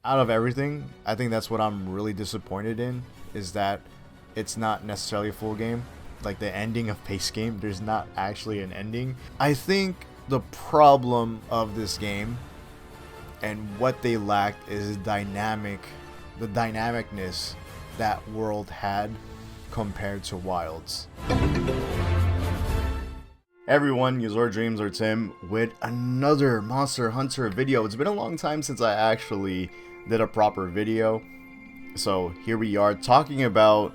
out of everything, I think that's what I'm really disappointed in, is that it's not necessarily a full game. Like the ending of Base Game, there's not actually an ending. I think the problem of this game and what they lacked is the dynamicness that world had compared to Wilds. Everyone, Your Dreams or Tim with another Monster Hunter video. It's been a long time since I actually did a proper video, so here we are talking about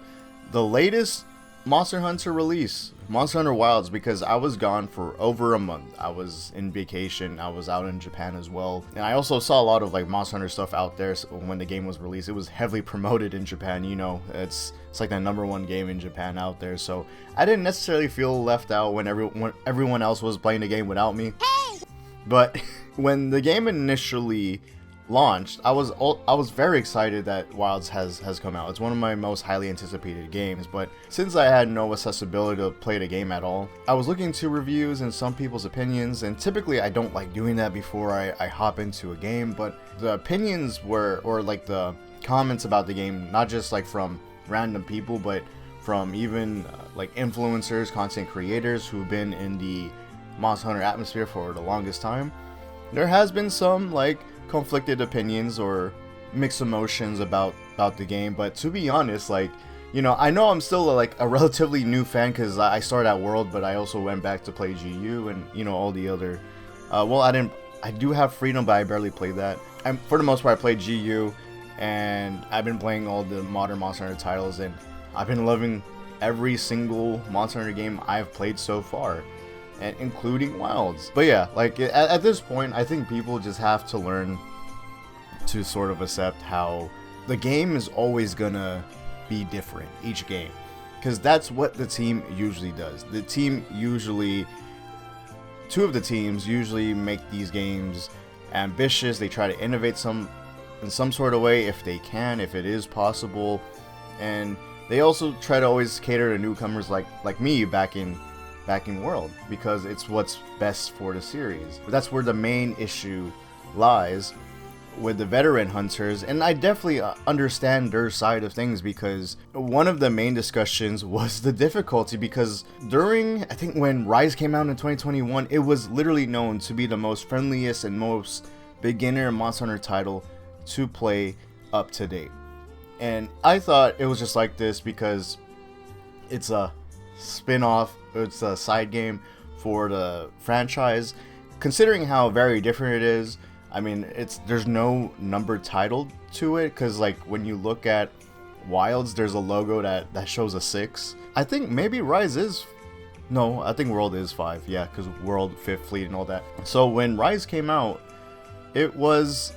the latest Monster Hunter release, Monster Hunter Wilds, because I was gone for over a month. I was in vacation, I was out in Japan as well, and I also saw a lot of like Monster Hunter stuff out there. So when the game was released, it was heavily promoted in Japan. You know, it's like the #1 game in Japan out there, so I didn't necessarily feel left out when everyone else was playing the game without me. But when the game initially launched, I was very excited that Wilds has come out. It's one of my most highly anticipated games, but since I had no accessibility to play the game at all, I was looking to reviews and some people's opinions, and typically I don't like doing that before I hop into a game, but the opinions were, or like the comments about the game, not just like from random people, but from even like influencers, content creators who've been in the Monster Hunter atmosphere for the longest time, there has been some like conflicted opinions or mixed emotions about the game. But to be honest, like, you know, I know I'm still like a relatively new fan because I started at World, but I also went back to play GU and, you know, all the other well, I do have Freedom, but I barely played that. For the most part, I played GU, and I've been playing all the modern Monster Hunter titles, and I've been loving every single Monster Hunter game I've played so far, and including Wilds. But yeah, like at this point, I think people just have to learn to sort of accept how the game is always gonna be different each game, because that's what the team usually does. The team usually, two of the teams usually make these games ambitious. They try to innovate in some sort of way if they can, if it is possible, and they also try to always cater to newcomers like me back in World, because it's what's best for the series. But that's where the main issue lies with the veteran hunters, and I definitely understand their side of things, because one of the main discussions was the difficulty, because during, I think when Rise came out in 2021, it was literally known to be the most friendliest and most beginner Monster Hunter title to play up to date. And I thought it was just like this because it's a spin-off, it's a side game for the franchise. Considering how very different it is, I mean, there's no number title to it, because like when you look at Wilds, there's a logo that shows a 6. I think maybe Rise is, no, I think World is 5, yeah, because World, 5th Fleet and all that. So when Rise came out, it was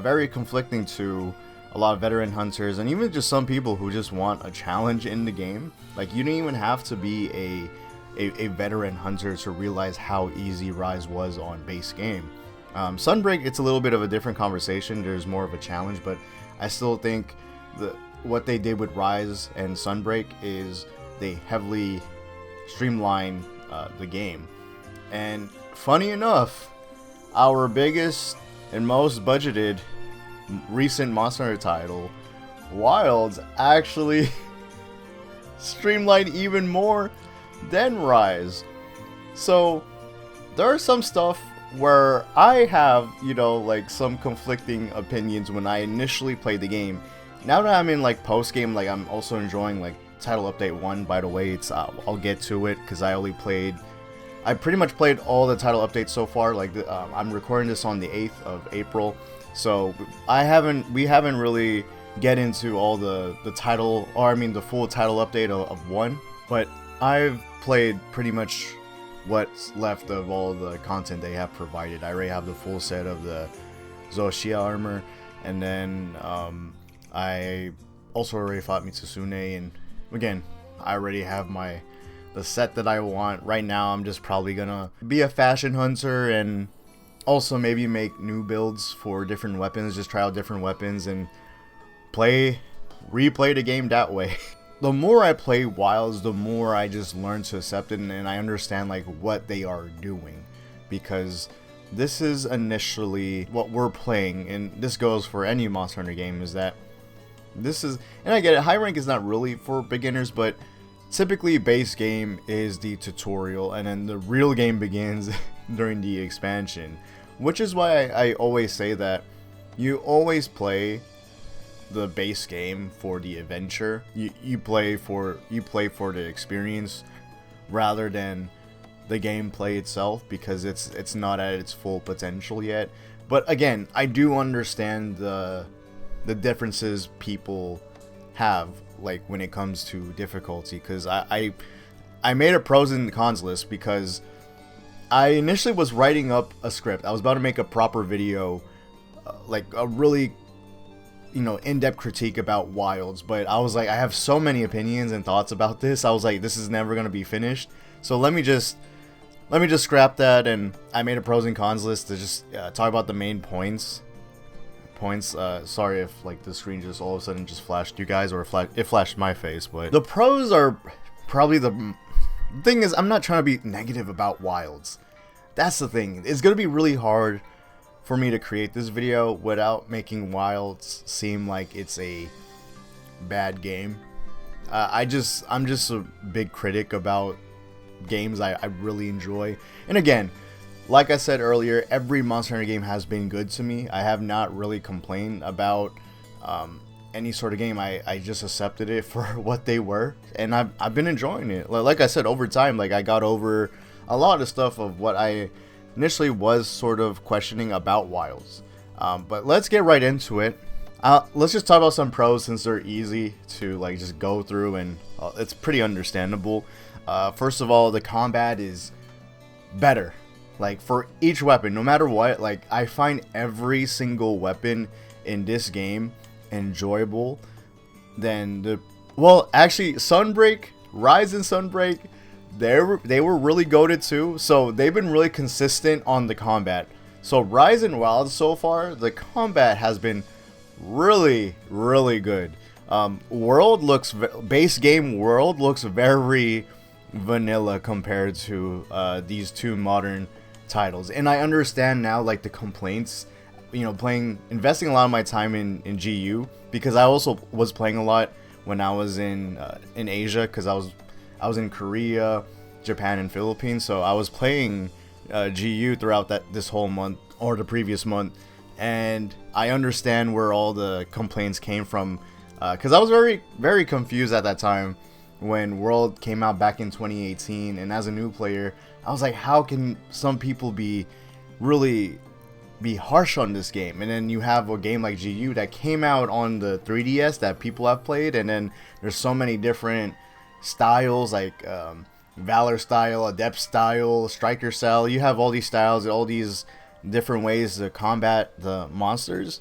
very conflicting to a lot of veteran hunters, and even just some people who just want a challenge in the game. Like, you didn't even have to be a veteran hunter to realize how easy Rise was on base game. Sunbreak, it's a little bit of a different conversation. There's more of a challenge, but I still think what they did with Rise and Sunbreak is they heavily streamline the game. And funny enough, our biggest and most budgeted recent Monster Hunter title, Wilds, actually streamlined even more than Rise. So there are some stuff where I have, you know, like some conflicting opinions when I initially played the game. Now that I'm in like post game, like I'm also enjoying like Title Update 1. By the way, it's I'll get to it because I pretty much played all the title updates so far. Like I'm recording this on the 8th of April, so we haven't really get into all the title, or I mean the full title update of 1, but I've played pretty much what's left of all the content they have provided. I already have the full set of the Zoshia armor, and then I also already fought Mitsusune, and again, I already have the set that I want. Right now, I'm just probably gonna be a fashion hunter and also maybe make new builds for different weapons, just try out different weapons and replay the game that way. The more I play Wilds, the more I just learn to accept it, and I understand like what they are doing, because this is initially what we're playing, and this goes for any Monster Hunter game, is that this is, and I get it, high rank is not really for beginners, but typically base game is the tutorial, and then the real game begins during the expansion, which is why I always say that you always play the base game for the adventure. You play for the experience rather than the gameplay itself, because it's not at its full potential yet. But again, I do understand the differences people have, like when it comes to difficulty, because I made a pros and cons list because I initially was writing up a script. I was about to make a proper video, like a really, you know, in-depth critique about Wilds, but I was like, I have so many opinions and thoughts about this. I was like, this is never gonna be finished, so let me just scrap that. And I made a pros and cons list to just talk about the main points. Sorry if like the screen just all of a sudden just flashed you guys, or it flashed my face. But the pros are probably the thing is, I'm not trying to be negative about Wilds. That's the thing. It's gonna be really hard for me to create this video without making Wilds seem like it's a bad game. I'm just a big critic about games I really enjoy. And again, like I said earlier, every Monster Hunter game has been good to me. I have not really complained about any sort of game. I just accepted it for what they were, and I've been enjoying it. Like I said, over time, like I got over a lot of stuff of what I initially was sort of questioning about Wilds. But let's get right into it. Let's just talk about some pros, since they're easy to like just go through, and it's pretty understandable. First of all, the combat is better. Like for each weapon, no matter what, like I find every single weapon in this game enjoyable than the, well, actually Sunbreak, Rise and Sunbreak, they were really goated too, so they've been really consistent on the combat. So Rise and Wild, so far the combat has been really good. Base game world looks very vanilla compared to these two modern titles, and I understand now like the complaints, you know, investing a lot of my time in GU, because I also was playing a lot when I was in Asia, because I was in Korea, Japan, and Philippines, so I was playing GU throughout this whole month, or the previous month, and I understand where all the complaints came from, because I was very confused at that time when World came out back in 2018, and as a new player, I was like, how can some people really be harsh on this game? And then you have a game like GU that came out on the 3DS that people have played, and then there's so many different styles, like Valor style, Adept style, Striker style. You have all these styles, all these different ways to combat the monsters,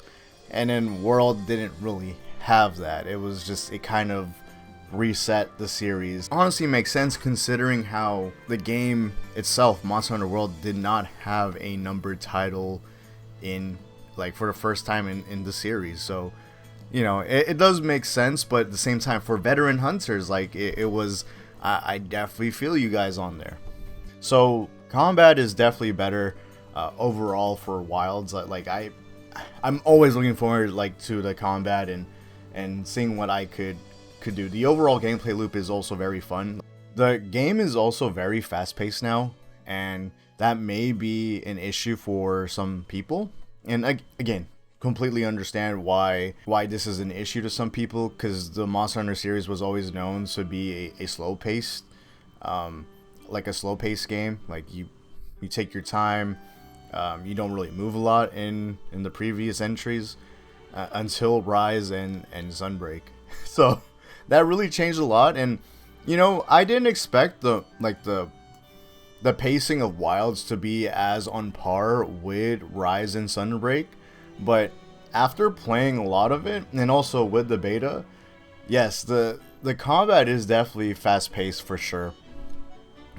and then World didn't really have that. It was just, it kind of reset the series. Honestly makes sense considering how the game itself, Monster Hunter World, did not have a numbered title in, like, for the first time in the series. So, you know, it does make sense, but at the same time, for veteran hunters, like it was, I definitely feel you guys on there. So combat is definitely better overall for Wilds. Like I'm always looking forward like to the combat and seeing what I could do. The overall gameplay loop is also very fun. The game is also very fast-paced now, and that may be an issue for some people. And again, completely understand why this is an issue to some people, because the Monster Hunter series was always known to be a slow-paced, like a slow-paced game. Like you take your time. You don't really move a lot in the previous entries until Rise and Sunbreak. So that really changed a lot, and you know, I didn't expect the pacing of Wilds to be as on par with Rise and Sunbreak, but after playing a lot of it, and also with the beta, yes, the combat is definitely fast-paced for sure,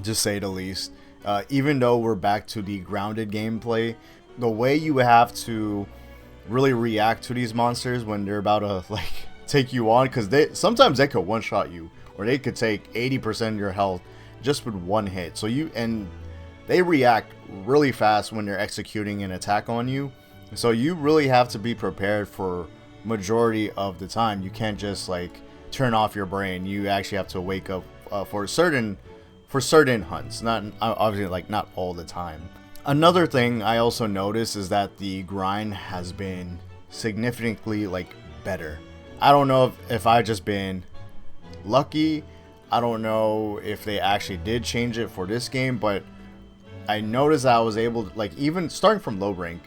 to say the least. Even though we're back to the grounded gameplay, the way you have to really react to these monsters when they're about to like take you on, because sometimes they could one-shot you, or they could take 80% of your health just with one hit. So they react really fast when they're executing an attack on you. So you really have to be prepared for majority of the time. You can't just like turn off your brain. You actually have to wake up for certain hunts, not obviously like not all the time. Another thing I also noticed is that the grind has been significantly like better. I don't know if I just been lucky. I don't know if they actually did change it for this game, but I noticed I was able to, like, even starting from low rank,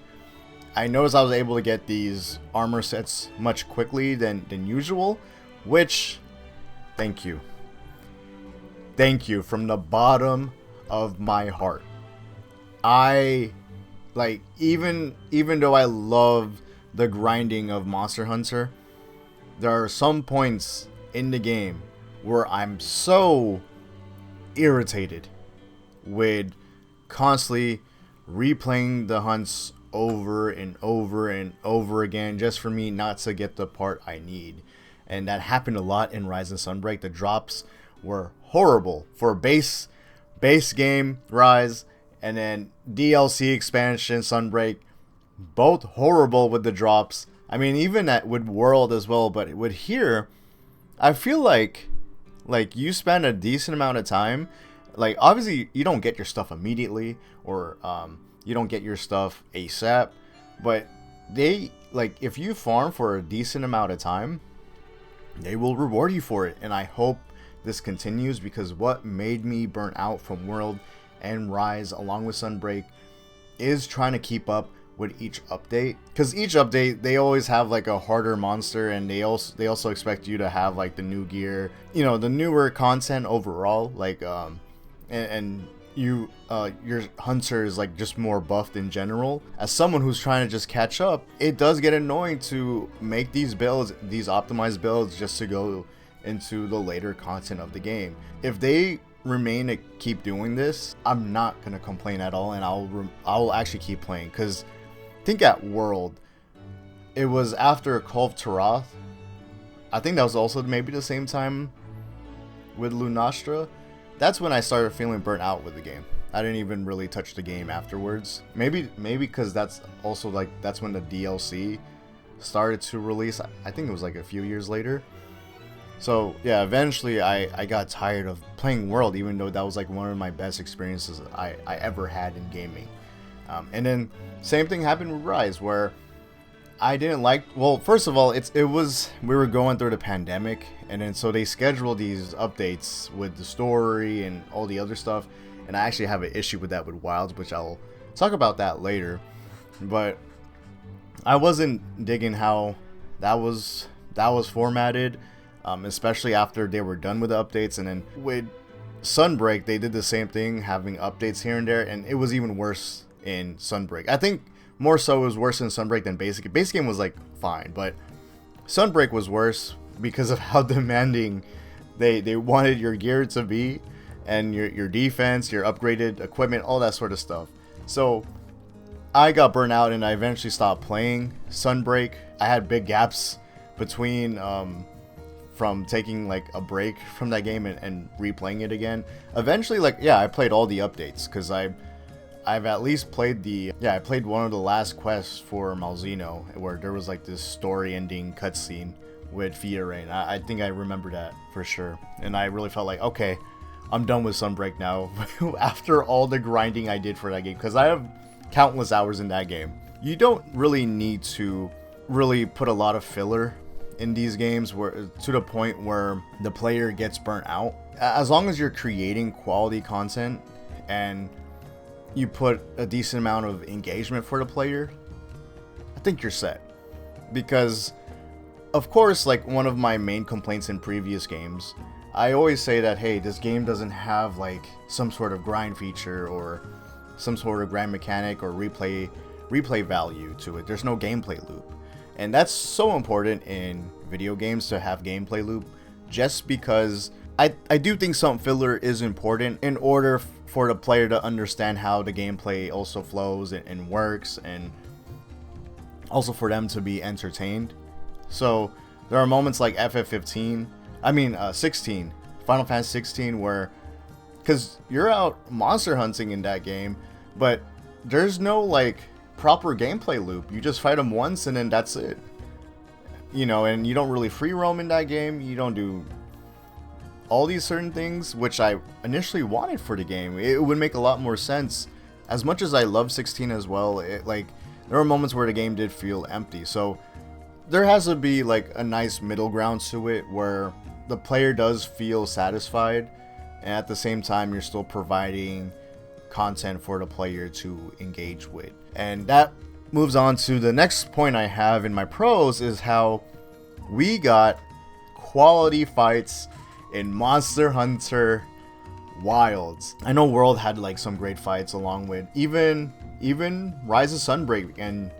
I noticed I was able to get these armor sets much quickly than usual, which, thank you from the bottom of my heart. I like, even though I love the grinding of Monster Hunter, there are some points in the game where I'm so irritated with constantly replaying the hunts over and over and over again just for me not to get the part I need. And that happened a lot in Rise and Sunbreak. The drops were horrible for base game Rise, and then DLC expansion Sunbreak, both horrible with the drops. I mean, even with World as well, but with here, I feel like you spend a decent amount of time. Like, obviously you don't get your stuff immediately, or you don't get your stuff ASAP, but they, like, if you farm for a decent amount of time, they will reward you for it. And I hope this continues, because what made me burn out from World and Rise along with Sunbreak is trying to keep up with each update, because each update they always have like a harder monster, and they also expect you to have like the new gear, you know, the newer content overall, like and you your hunter is like just more buffed in general. As someone who's trying to just catch up, it does get annoying to make these builds, these optimized builds, just to go into the later content of the game. If they remain to keep doing this, I'm not gonna complain at all, and I'll actually keep playing. Because think at World, it was after Call of Tarath. I think that was also maybe the same time with Lunastra. That's when I started feeling burnt out with the game. I didn't even really touch the game afterwards. Maybe because that's also like, that's when the DLC started to release. I think it was like a few years later. So yeah, eventually I got tired of playing World, even though that was like one of my best experiences I ever had in gaming. And then same thing happened with Rise, where I didn't like, well, first of all, we were going through the pandemic, and then so they scheduled these updates with the story and all the other stuff, and I actually have an issue with that with Wilds, which I'll talk about that later. But I wasn't digging how that was formatted, especially after they were done with the updates. And then with Sunbreak, they did the same thing, having updates here and there, and it was even worse in Sunbreak. I think more so it was worse in Sunbreak than Basic. Basic game was like fine, but Sunbreak was worse because of how demanding they wanted your gear to be, and your defense, your upgraded equipment, all that sort of stuff. So I got burnt out, and I eventually stopped playing Sunbreak. I had big gaps between from taking like a break from that game and replaying it again. Eventually, like, yeah, I played all the updates, because I've at least played I played one of the last quests for Malzeno, where there was like this story ending cutscene with Fiora. I think I remember that for sure, and I really felt like, okay, I'm done with Sunbreak now after all the grinding I did for that game, because I have countless hours in that game. You don't really need to really put a lot of filler in these games where to the point where the player gets burnt out. As long as you're creating quality content and you put a decent amount of engagement for the player, I think you're set. Because of course, like, one of my main complaints in previous games, I always say that, hey, this game doesn't have like some sort of grind feature or some sort of grind mechanic or replay value to it. There's no gameplay loop. And that's so important in video games, to have gameplay loop, just because I do think some filler is important in order for the player to understand how the gameplay also flows and works, and also for them to be entertained. So there are moments like 16, Final Fantasy 16, where because you're out monster hunting in that game, but there's no like proper gameplay loop. You just fight them once and then that's it. You know, and you don't really free roam in that game. You don't do all these certain things, which I initially wanted for the game. It would make a lot more sense. As much as I love 16 as well, like there were moments where the game did feel empty. So there has to be like a nice middle ground to it where the player does feel satisfied, and at the same time you're still providing content for the player to engage with. And that moves on to the next point I have in my pros, is how we got quality fights in Monster Hunter Wilds. I know World had like some great fights along with even Rise of Sunbreak, and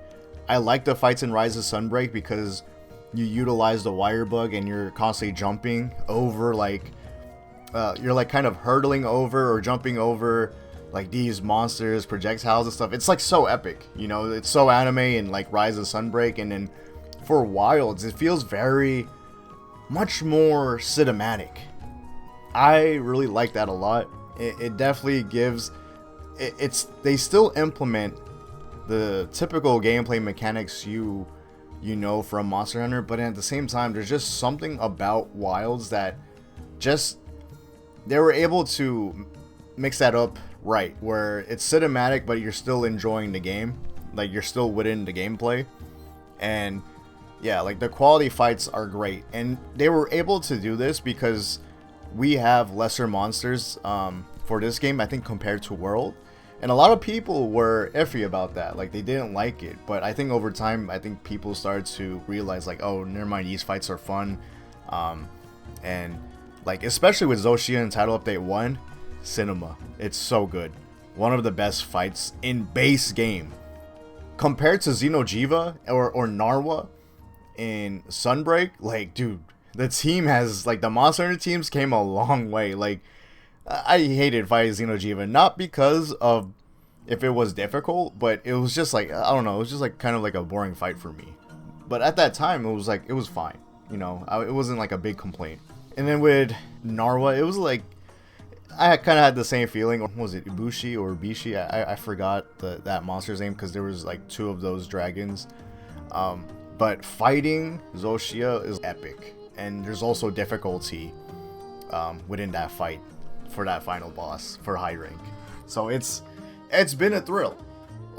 I like the fights in Rise of Sunbreak because you utilize the wire bug and you're constantly jumping over like you're like kind of hurtling over or jumping over like these monsters, projectiles and stuff. It's like so epic, you know, it's so anime and like Rise of Sunbreak. And then for Wilds, it feels very much more cinematic. I really like that a lot. It definitely gives they still implement the typical gameplay mechanics you know from Monster Hunter, but at the same time there's just something about Wilds that just they were able to mix that up right, where it's cinematic but you're still enjoying the game, like you're still within the gameplay. And yeah, like the quality fights are great, and they were able to do this because we have lesser monsters for this game, I think, compared to World. And a lot of people were iffy about that, like they didn't like it, but I think over time, I think people started to realize like, oh, never mind, these fights are fun. And like especially with Zoshia in Title Update 1, cinema, it's so good. One of the best fights in base game. Compared to Xeno'jiiva or Narwa in Sunbreak, like dude, the team has, like the Monster Hunter teams came a long way. Like I hated fighting Xeno'jiiva, not because of if it was difficult, but it was just like, I don't know, it was just like kind of like a boring fight for me. But at that time, it was like, it was fine, you know, it wasn't like a big complaint. And then with Narwa, it was like, I kind of had the same feeling. What was it, Ibushi or Bishi? I forgot that monster's name because there was like two of those dragons. But fighting Zoshia is epic, and there's also difficulty within that fight for that final boss for high rank. So it's been a thrill.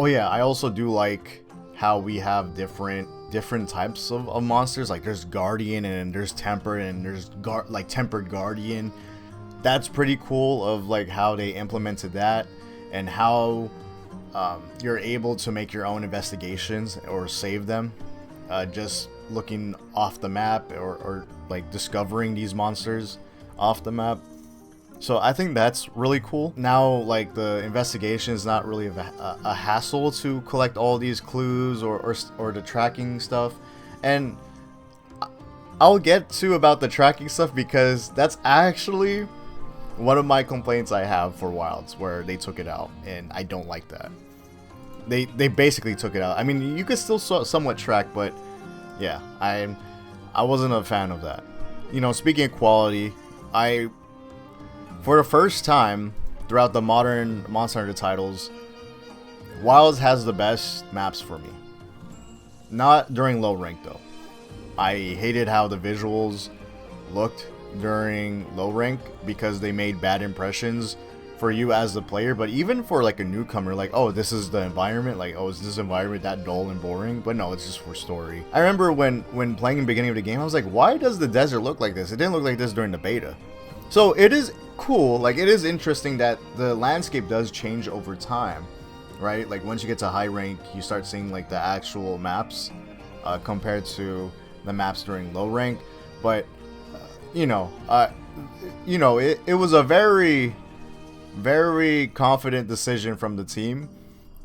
Oh yeah, I also do like how we have different types of monsters. Like there's Guardian and there's Tempered and there's Tempered Guardian. That's pretty cool of like how they implemented that, and how you're able to make your own investigations or save them just looking off the map or like discovering these monsters off the map. So I think that's really cool. Now like the investigation is not really a hassle to collect all these clues or the tracking stuff. And I'll get to about the tracking stuff because that's actually one of my complaints I have for Wilds, where they took it out, and I don't like that. They basically took it out. I mean, you could still somewhat track, but yeah, I wasn't a fan of that. You know, speaking of quality, for the first time throughout the modern Monster Hunter titles, Wilds has the best maps for me. Not during low rank though. I hated how the visuals looked during low rank because they made bad impressions for you as the player. But even for like a newcomer, like, oh, this is the environment, like, oh, is this environment that dull and boring? But no, it's just for story. I remember when playing in the beginning of the game, I was like, why does the desert look like this? It didn't look like this during the beta. So it is cool, like it is interesting that the landscape does change over time, right? Like once you get to high rank, you start seeing like the actual maps compared to the maps during low rank. But it was a very, very confident decision from the team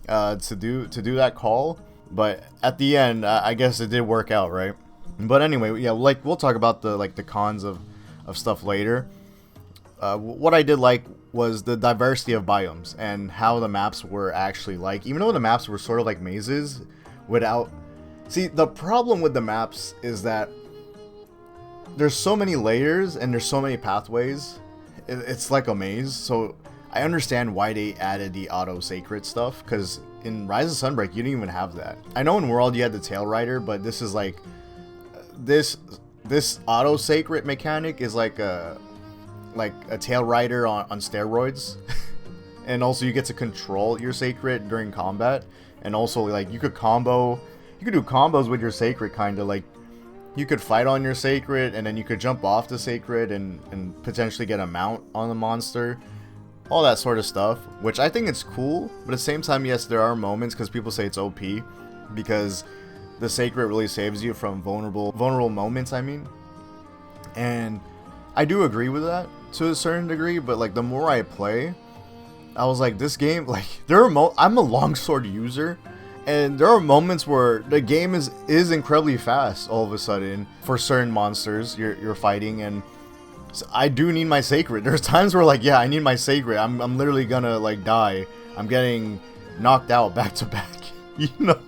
to do that call. But at the end, I guess it did work out, right? But anyway, yeah, like we'll talk about the cons of stuff later. What I did like was the diversity of biomes and how the maps were actually like, even though the maps were sort of like mazes without... See, the problem with the maps is that there's so many layers and there's so many pathways, it's like a maze. So I understand why they added the auto Seikret stuff, because in Rise of Sunbreak you didn't even have that. I know in World you had the Tail Rider, but this is like this auto Seikret mechanic is like a Tail Rider on steroids. And also you get to control your Seikret during combat, and also like you could do combos with your Seikret, kind of like you could fight on your Seikret and then you could jump off the Seikret and potentially get a mount on the monster. All that sort of stuff, which I think it's cool, but at the same time, yes, there are moments, because people say it's OP, because the Seikret really saves you from vulnerable moments, I mean. And I do agree with that to a certain degree, but like the more I play, I was like, this game, like, I'm a longsword user, and there are moments where the game is incredibly fast all of a sudden for certain monsters you're fighting, and so I do need my Seikret. There's times where, like, yeah, I need my Seikret. I'm literally gonna, like, die. I'm getting knocked out back to back. You know,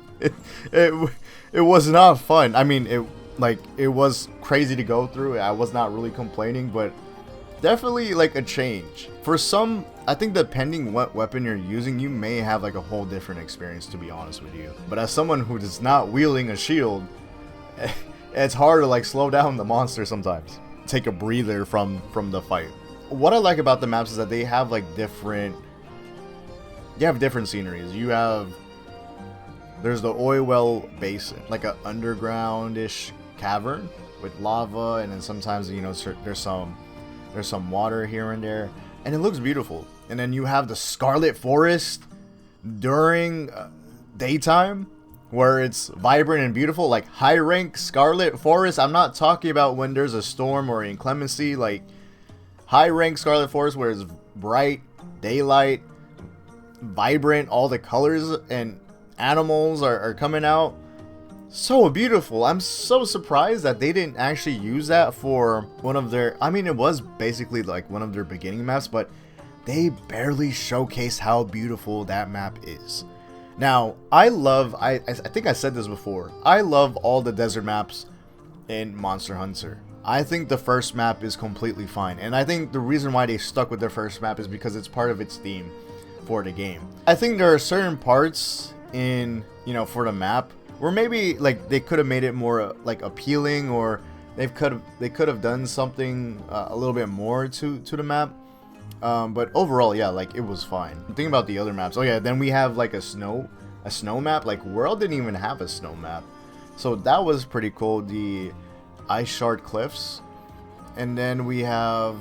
it was not fun. I mean, it was crazy to go through. I was not really complaining, but definitely, like, a change. For some, I think depending what weapon you're using, you may have, like, a whole different experience, to be honest with you. But as someone who is not wielding a shield, it's hard to, like, slow down the monster sometimes. Take a breather from the fight. What I like about the maps is that they have like different sceneries. There's the oil well basin, like a underground-ish cavern with lava, and then sometimes, you know, there's some water here and there, and it looks beautiful. And then you have the Scarlet Forest during daytime, where it's vibrant and beautiful, like high rank Scarlet Forest. I'm not talking about when there's a storm or inclemency, like high rank Scarlet Forest where it's bright, daylight, vibrant, all the colors and animals are coming out. So beautiful. I'm so surprised that they didn't actually use that for one of their, I mean, it was basically like one of their beginning maps, but they barely showcased how beautiful that map is. Now, I think I said this before, I love all the desert maps in Monster Hunter. I think the first map is completely fine, and I think the reason why they stuck with their first map is because it's part of its theme for the game. I think there are certain parts in, you know, for the map where maybe like they could have made it more like appealing, or they could have done something a little bit more to the map. But overall, yeah, like it was fine. Think about the other maps. Oh yeah, then we have like a snow map. Like World didn't even have a snow map, so that was pretty cool. The Ice Shard Cliffs, and then we have,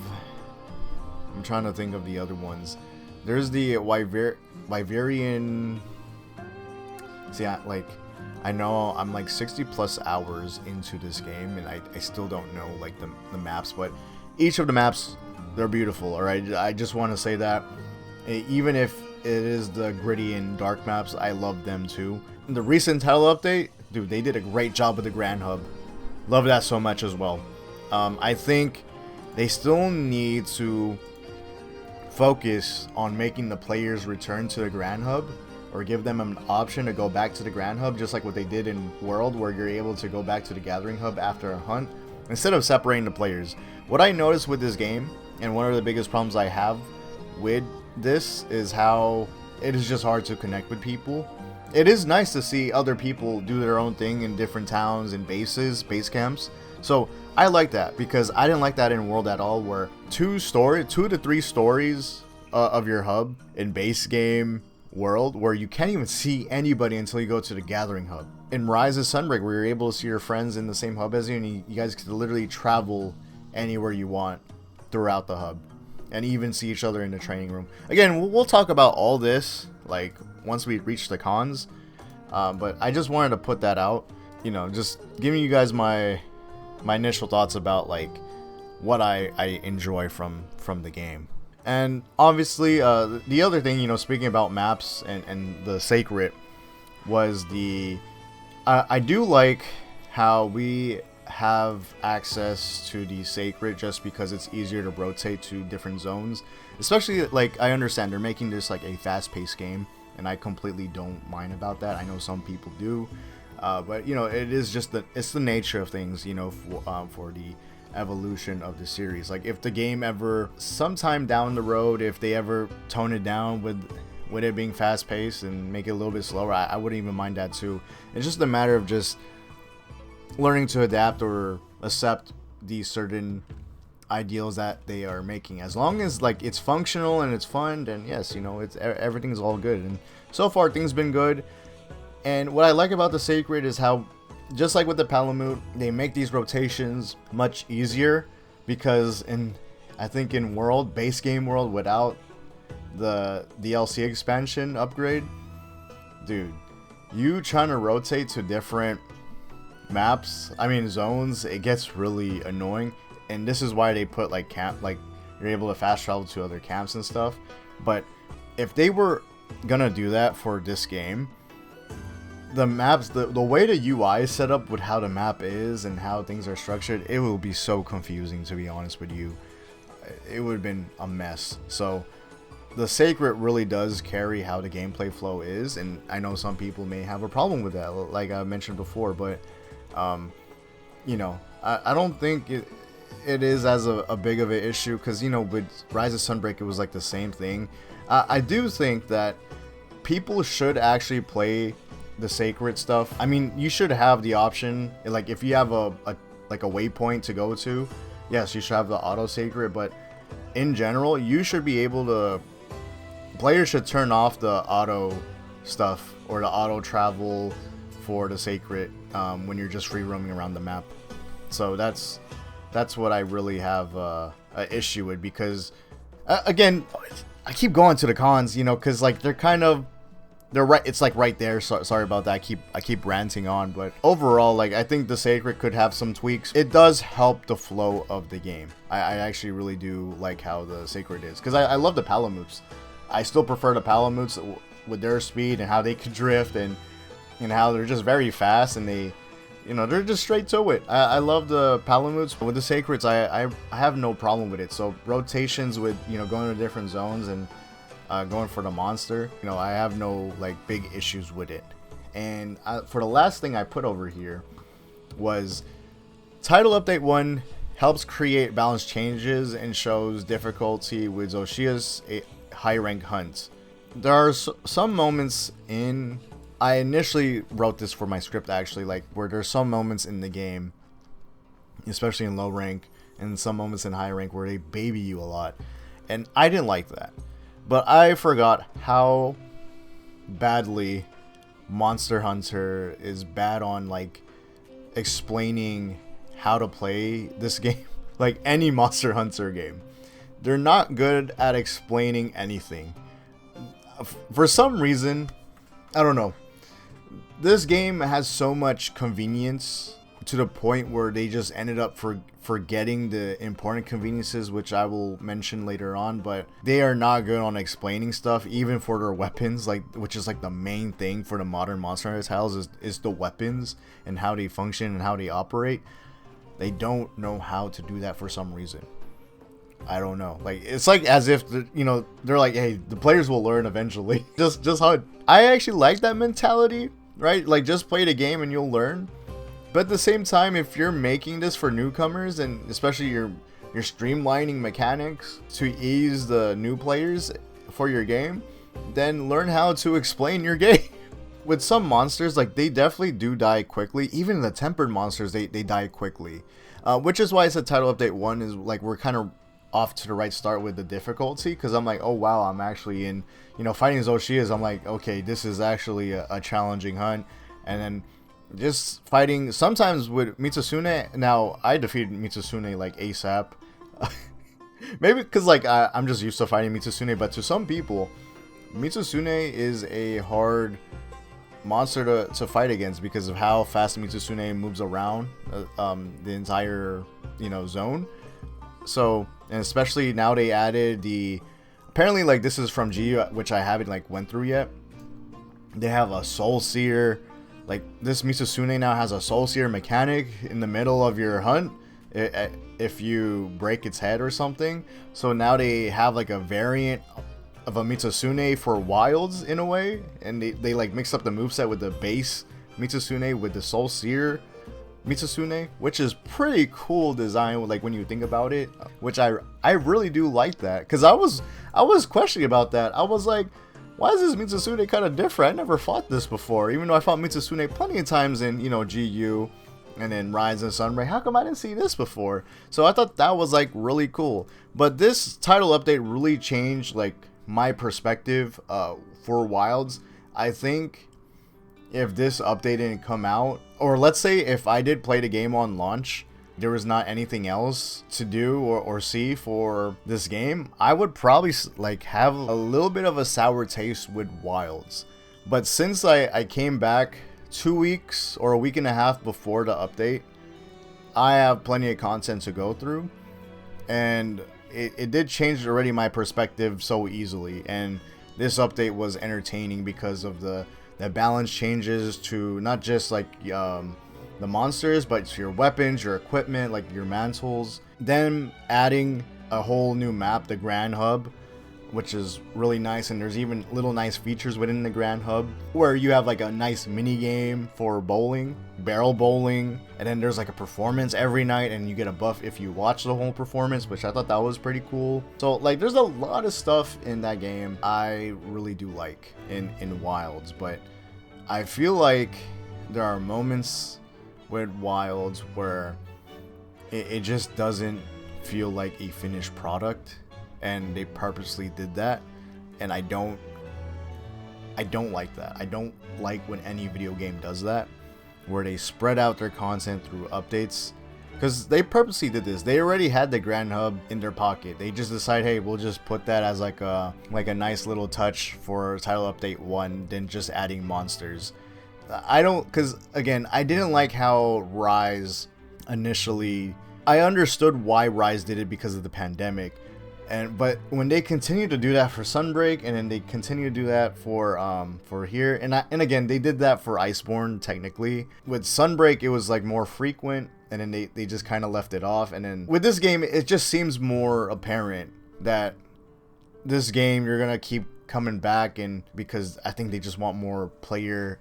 I'm trying to think of the other ones. There's the Wyverian. See, I know I'm like 60 plus hours into this game, and I still don't know like the maps, but each of the maps, they're beautiful. Alright, I just want to say that even if it is the gritty and dark maps, I love them too. The recent title update, dude, they did a great job with the Grand Hub. Love that so much as well. I think they still need to focus on making the players return to the Grand Hub, or give them an option to go back to the Grand Hub, just like what they did in World, where you're able to go back to the Gathering Hub after a hunt, instead of separating the players. What I noticed with this game, and one of the biggest problems I have with this, is how it is just hard to connect with people. It is nice to see other people do their own thing in different towns and base camps. So I like that, because I didn't like that in World at all, where 2 to 3 stories of your hub in base game World, where you can't even see anybody until you go to the Gathering Hub. In Rise of Sunbreak, where you're able to see your friends in the same hub as you, and you guys can literally travel anywhere you want throughout the hub, and even see each other in the training room. Again, we'll talk about all this like once we reach the cons, but I just wanted to put that out, you know, just giving you guys my initial thoughts about like what I enjoy from the game. And obviously the other thing, you know, speaking about maps and the Seikret, was I do like how we have access to the Seikret, just because it's easier to rotate to different zones. Especially, like, I understand they're making this like a fast-paced game, and I completely don't mind about that. I know some people do, but you know, it is just it's the nature of things, you know, for evolution of the series. Like if the game ever sometime down the road, if they ever tone it down with it being fast paced and make it a little bit slower, I wouldn't even mind that too. It's just a matter of just learning to adapt or accept these certain ideals that they are making. As long as like it's functional and it's fun, then yes, you know, it's everything's all good. And so far things been good. And what I like about the Seikret is how, just like with the Palamute, they make these rotations much easier, because I think in base game world, without the DLC expansion upgrade, dude, you trying to rotate to different zones, it gets really annoying. And this is why they put like you're able to fast travel to other camps and stuff. But if they were gonna do that for this game, the maps, the way the UI is set up with how the map is and how things are structured, it will be so confusing, to be honest with you. It would have been a mess. So the Seikret really does carry how the gameplay flow is, and I know some people may have a problem with that, like I mentioned before, but you know, I don't think it is as a big of an issue, because, you know, with Rise of Sunbreak it was like the same thing. I do think that people should actually play the Seikret stuff. I mean, you should have the option, like if you have a waypoint to go to, yes, you should have the auto Seikret, but in general, you should be able to, players should turn off the auto stuff or the auto travel for the Seikret when you're just free roaming around the map. So that's what I really have an issue with, because again, I keep going to the cons, you know, because like they're right, it's like right there. So, sorry about that, I keep ranting on, but overall, like, I think the Seikret could have some tweaks. It does help the flow of the game. I actually really do like how the Seikret is, because I love the Palamutes. I still prefer the Palamutes with their speed and how they can drift, and how they're just very fast, and they, you know, they're just straight to it. I love the Palamutes, but with the Seikrets, I have no problem with it. So rotations with, you know, going to different zones and going for the monster, you know, I have no like big issues with it. And for the last thing I put over here was Title Update 1 helps create balance changes and shows difficulty with Zoshia's high rank hunt. There are some moments in, I initially wrote this for my script actually, like where there's some moments in the game, especially in low rank, and some moments in high rank where they baby you a lot, and I didn't like that. But I forgot how badly Monster Hunter is bad on like explaining how to play this game. Like any Monster Hunter game, they're not good at explaining anything. For some reason, I don't know. This game has so much convenience to the point where they just ended up forgetting the important conveniences, which I will mention later on. But they are not good on explaining stuff, even for their weapons, like, which is like the main thing for the modern Monster Hunter titles is the weapons and how they function and how they operate. They don't know how to do that for some reason. I don't know. Like, it's like as if you know, they're like, hey, the players will learn eventually. just how I actually like that mentality, right? Like, just play the game and you'll learn. But at the same time, if you're making this for newcomers, and especially you're streamlining mechanics to ease the new players for your game, then learn how to explain your game. With some monsters, like, they definitely do die quickly. Even the tempered monsters, they die quickly. Which is why I said Title Update 1 is like, we're kind of off to the right start with the difficulty, because I'm like, oh wow, I'm actually in, you know, fighting Zoshias, I'm like, okay, this is actually a challenging hunt. And then just fighting sometimes with Mitsusune. Now I defeated Mitsusune like ASAP. Maybe because like I'm just used to fighting Mitsusune, but to some people Mitsusune is a hard monster to fight against because of how fast Mitsusune moves around the entire, you know, zone. So, and especially now they added the, apparently like this is from G, which I haven't like went through yet. They have a Soul Seer. Like, this Mitsusune now has a Soul Seer mechanic in the middle of your hunt if you break its head or something. So now they have like a variant of a Mitsusune for wilds in a way, and they like mix up the moveset with the base Mitsusune with the Soul Seer Mitsusune, which is pretty cool design, like when you think about it, which I really do like that, because I was questioning about that. I was like, why is this Mitsusune kind of different? I never fought this before, even though I fought Mitsusune plenty of times in, you know, GU and then Rise and Sunray. How come I didn't see this before? So I thought that was like really cool. But this title update really changed like my perspective for Wilds. I think if this update didn't come out, or let's say if I did play the game on launch, there was not anything else to do or see for this game, I would probably like have a little bit of a sour taste with Wilds. But since I came back 2 weeks or a week and a half before the update, I have plenty of content to go through, and it did change already my perspective so easily. And this update was entertaining because of the balance changes to not just like the monsters, but to your weapons, your equipment, like your mantles. Then adding a whole new map, the Grand Hub, which is really nice. And there's even little nice features within the Grand Hub where you have like a nice mini game for bowling, barrel bowling, and then there's like a performance every night and you get a buff if you watch the whole performance, which I thought that was pretty cool. So like there's a lot of stuff in that game I really do like in Wilds, but I feel like there are moments with Wilds where it just doesn't feel like a finished product, and they purposely did that, and I don't like that. I don't like when any video game does that, where they spread out their content through updates, because they purposely did this. They already had the Grand Hub in their pocket. They just decide, hey, we'll just put that as like a nice little touch for title update 1, then just adding monsters. I don't, because again, I didn't like how Rise initially, I understood why Rise did it because of the pandemic, but when they continue to do that for Sunbreak, and then they continue to do that for here, and again, they did that for Iceborne technically. With Sunbreak, it was like more frequent, and then they just kind of left it off. And then with this game, it just seems more apparent that this game you're gonna keep coming back, and because I think they just want more player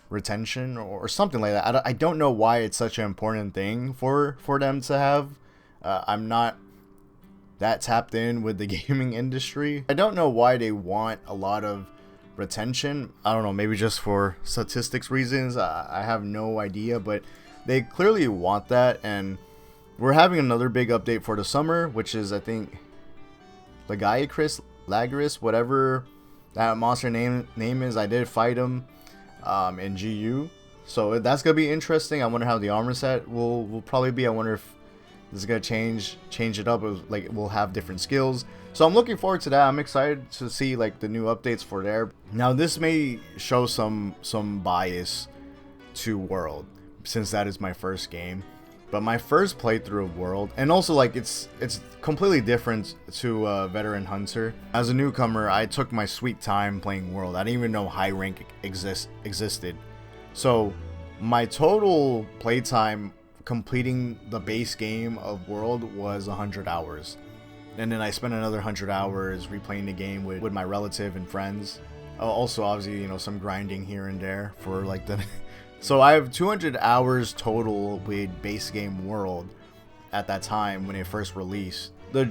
retention or something like that. I don't know why it's such an important thing for them to have. I'm not that tapped in with the gaming industry. I don't know why they want a lot of retention. I don't know, maybe just for statistics reasons. I have no idea, but they clearly want that. And we're having another big update for the summer, which is, I think, Lagaris, whatever that monster name is. I did fight him in GU, so that's gonna be interesting. I wonder how the armor set will probably be. I wonder if this is gonna change it up. Like we'll have different skills, so I'm looking forward to that. I'm excited to see like the new updates for there. Now this may show some bias to World, since that is my first game, but my first playthrough of World, and also like it's completely different to Veteran Hunter. As a newcomer, I took my sweet time playing World. I didn't even know high rank existed. So my total playtime completing the base game of World was 100 hours. And then I spent another 100 hours replaying the game with my relative and friends. Also, obviously, you know, some grinding here and there for like the... So I have 200 hours total with base game World at that time when it first released. The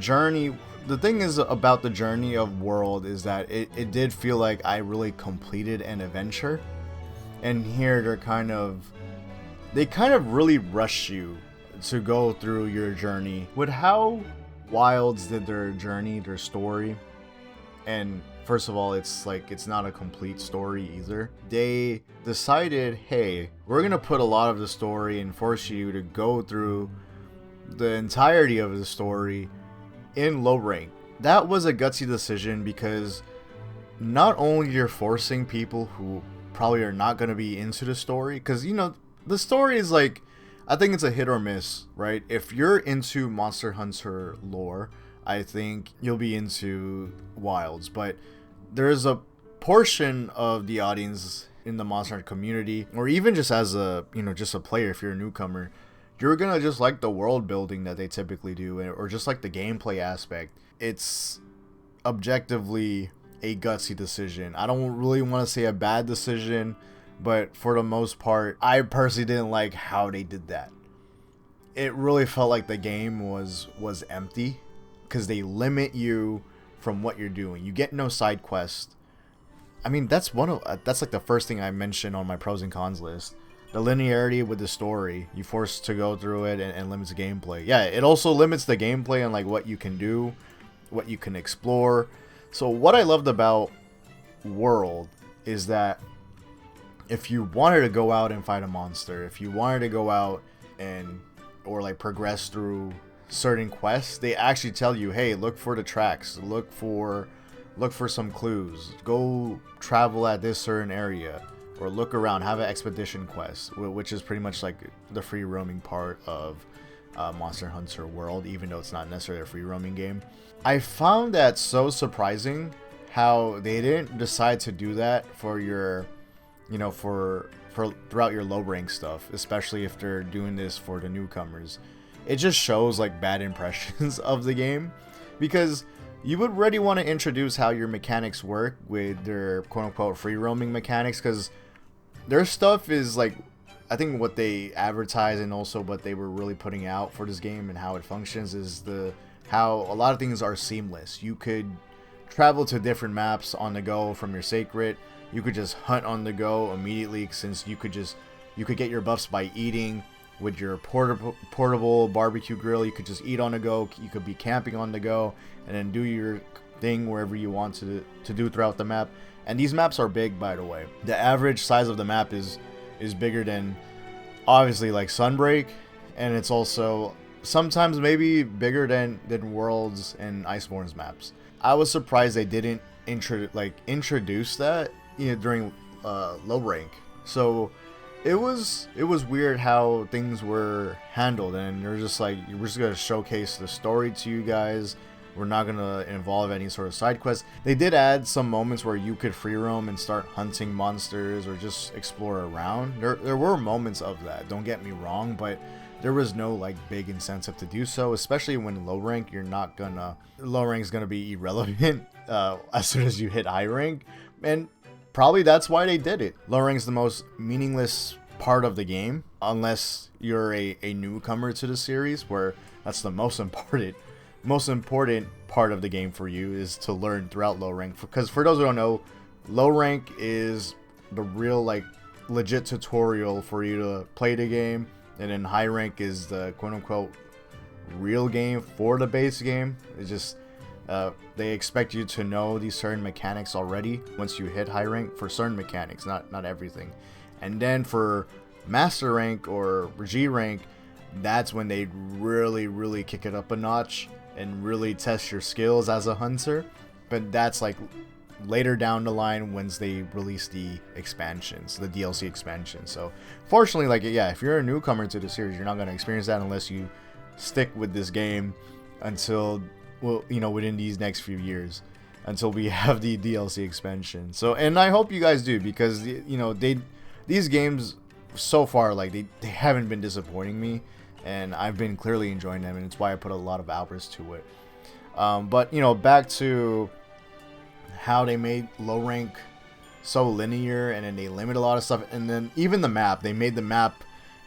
thing is about the journey of World is that it did feel like I really completed an adventure. And here they kind of really rush you to go through your journey. With how Wilds did their journey, their story, and first of all, it's not a complete story either. They decided, hey, we're gonna put a lot of the story and force you to go through the entirety of the story in low rank. That was a gutsy decision, because not only you're forcing people who probably are not gonna be into the story, because you know the story is like, I think it's a hit or miss, right? If you're into Monster Hunter lore, I think you'll be into Wilds, but there's a portion of the audience in the Monster Hunter community, or even just as a, you know, just a player, if you're a newcomer, you're gonna just like the world building that they typically do, or just like the gameplay aspect. It's objectively a gutsy decision. I don't really want to say a bad decision, but for the most part, I personally didn't like how they did that. It really felt like the game was empty because they limit you from what you're doing. You get no side quest. I mean, that's like the first thing I mentioned on my pros and cons list. The linearity with the story, you forced to go through it, and limits the gameplay. Yeah, it also limits the gameplay and like what you can do, what you can explore. So what I loved about World is that if you wanted to go out and fight a monster, if you wanted to go out and or like progress through certain quests, they actually tell you, hey, look for the tracks, look for some clues, go travel at this certain area, or look around, have an expedition quest, which is pretty much like the free roaming part of Monster Hunter World, even though it's not necessarily a free roaming game. I found that so surprising how they didn't decide to do that for your, for throughout your low rank stuff, especially if they're doing this for the newcomers. It just shows like bad impressions of the game, because you would really want to introduce how your mechanics work with their quote-unquote free roaming mechanics, because their stuff is like, I think what they advertise and also what they were really putting out for this game and how it functions is how a lot of things are seamless. You could travel to different maps on the go from your Seikret. You could just hunt on the go immediately, since you could get your buffs by eating with your portable barbecue grill. You could just eat on the go. You could be camping on the go and then do your thing wherever you want to do throughout the map. And these maps are big, by the way. The average size of the map is bigger than, obviously, like Sunbreak, and it's also sometimes maybe bigger than Worlds and Iceborne's maps. I was surprised they didn't introduce that during low rank. So it was weird how things were handled, and they're just like, we're just gonna showcase the story to you guys. We're not gonna involve any sort of side quests. They did add some moments where you could free roam and start hunting monsters or just explore around. There were moments of that, don't get me wrong, but there was no like big incentive to do so, especially when low rank. Low rank is gonna be irrelevant as soon as you hit high rank, and probably that's why they did it. Low rank is the most meaningless part of the game, unless you're a newcomer to the series, where that's the most important part of the game for you is to learn throughout low rank. Because for those who don't know, low rank is the real like legit tutorial for you to play the game, and then high rank is the quote-unquote real game for the base game. It's just they expect you to know these certain mechanics already once you hit high rank, for certain mechanics, not everything. And then for master rank or G rank, that's when they really kick it up a notch and really test your skills as a hunter. But that's like later down the line once they release the expansions, the DLC expansions. So fortunately, like, yeah, if you're a newcomer to the series, you're not going to experience that unless you stick with this game until, well, within these next few years, until we have the DLC expansion. So, and I hope you guys do, because these games so far, like, they haven't been disappointing me, and I've been clearly enjoying them, and it's why I put a lot of hours to it. But back to how they made low rank so linear, and then they limit a lot of stuff, and then even the map, they made the map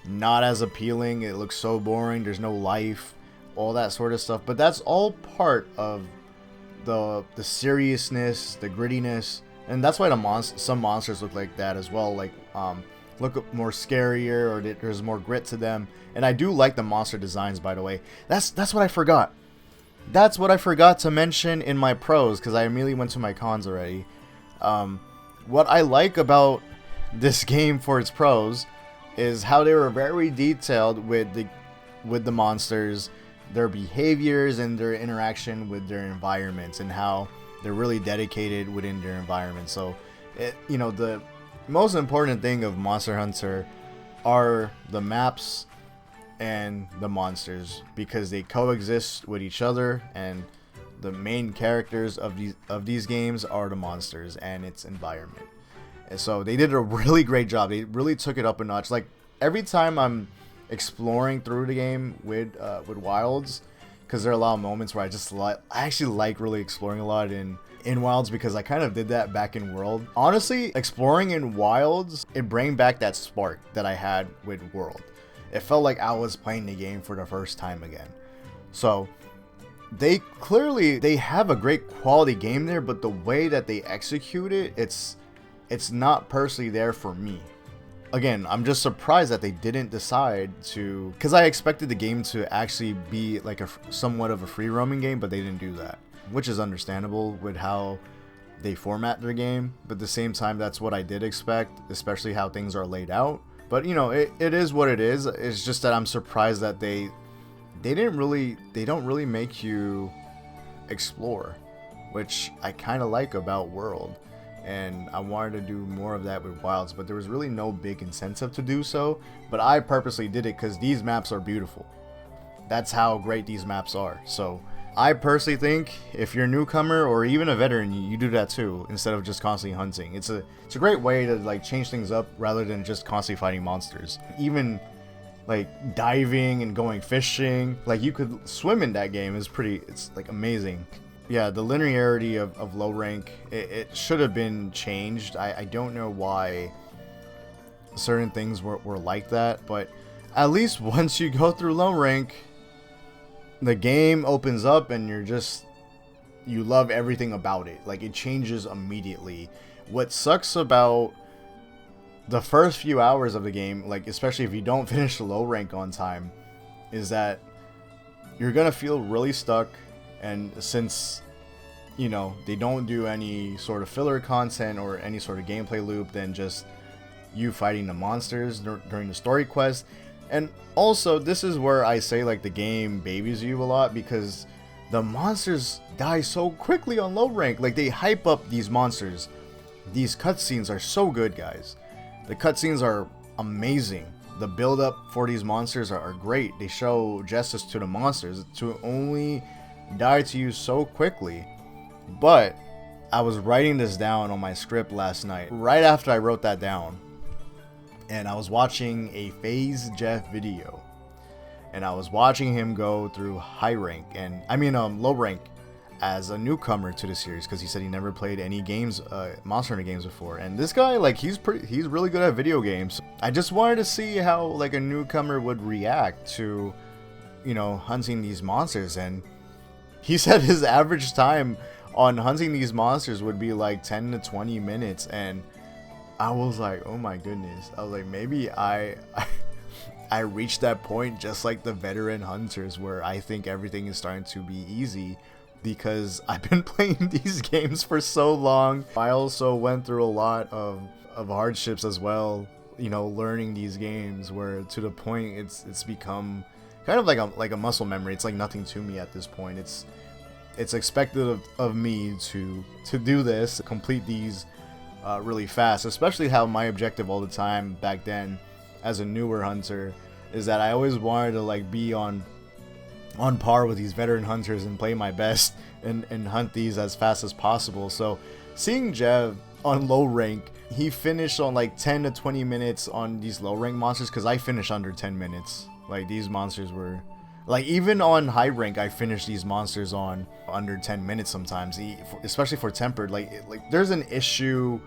not as appealing. It looks so boring. There's no life, all that sort of stuff. But that's all part of the seriousness, the grittiness, and that's why some monsters look like that as well. Like look more scarier, or there's more grit to them. And I do like the monster designs, by the way. That's what I forgot. That's what I forgot to mention in my pros, because I immediately went to my cons already. What I like about this game for its pros is how they were very detailed with the monsters, their behaviors, and their interaction with their environments, and how they're really dedicated within their environment. So, the most important thing of Monster Hunter are the maps and the monsters, because they coexist with each other, and the main characters of these games are the monsters and its environment. And so they did a really great job. They really took it up a notch. Like, every time I'm exploring through the game with Wilds, because there are a lot of moments where I actually like really exploring a lot in Wilds, because I kind of did that back in World. Honestly, exploring in Wilds, it brought back that spark that I had with World. It felt like I was playing the game for the first time again. So they have a great quality game there, but the way that they execute it, it's not personally there for me. Again, I'm just surprised that they didn't decide to, because I expected the game to actually be like somewhat of a free roaming game, but they didn't do that, which is understandable with how they format their game. But at the same time, that's what I did expect, especially how things are laid out. But you know, it is what it is. It's just that I'm surprised that they don't really make you explore, which I kind of like about World. And I wanted to do more of that with Wilds, but there was really no big incentive to do so. But I purposely did it because these maps are beautiful. That's how great these maps are. So I personally think if you're a newcomer or even a veteran, you do that too, instead of just constantly hunting. It's a great way to like change things up rather than just constantly fighting monsters. Even like diving and going fishing, like you could swim in that game, it's like amazing. Yeah, the linearity of low rank, it should have been changed. I don't know why certain things were like that, but at least once you go through low rank, the game opens up and you love everything about it. Like, it changes immediately. What sucks about the first few hours of the game, like especially if you don't finish the low rank on time, is that you're gonna feel really stuck. And since, you know, they don't do any sort of filler content or any sort of gameplay loop than just you fighting the monsters during the story quest. And also, this is where I say like the game babies you a lot, because the monsters die so quickly on low rank. Like, they hype up these monsters. These cutscenes are so good, guys. The cutscenes are amazing. The build up for these monsters are great. They show justice to the monsters to only die to you so quickly. But I was writing this down on my script last night, right after I wrote that down, and I was watching a FaZe Jeff video, and I was watching him go through low rank as a newcomer to the series, because he said he never played any games, Monster Hunter games before. And this guy, like, he's really good at video games. I just wanted to see how like a newcomer would react to, you know, hunting these monsters. And he said his average time on hunting these monsters would be like 10 to 20 minutes. And I was like, oh my goodness. I was like, maybe I reached that point just like the veteran hunters, where I think everything is starting to be easy because I've been playing these games for so long. I also went through a lot of hardships as well, you know, learning these games, where to the point it's become kind of like a muscle memory. It's like nothing to me at this point. It's expected of me to do this, complete these really fast, especially how my objective all the time back then as a newer hunter is that I always wanted to like be on par with these veteran hunters and play my best and hunt these as fast as possible. So seeing Jev on low rank, he finished on like 10 to 20 minutes on these low rank monsters, because I finished under 10 minutes. Like, these monsters were like, even on high rank I finished these monsters on under 10 minutes sometimes, especially for tempered. Like there's an issue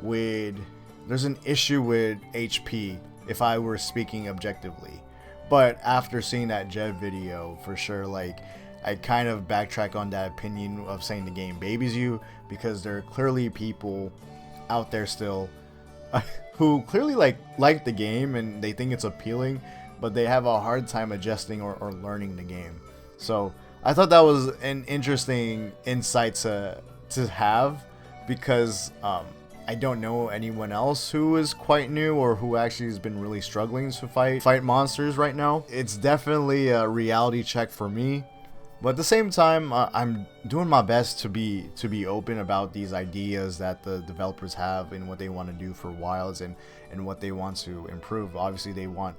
with HP if I were speaking objectively. But after seeing that Jev video, for sure, like, I kind of backtrack on that opinion of saying the game babies you, because there are clearly people out there still who clearly like the game and they think it's appealing, but they have a hard time adjusting or learning the game. So I thought that was an interesting insight to have, because I don't know anyone else who is quite new or who actually has been really struggling to fight monsters right now. It's definitely a reality check for me, but at the same time, I'm doing my best to be open about these ideas that the developers have and what they want to do for Wilds and what they want to improve. Obviously, they want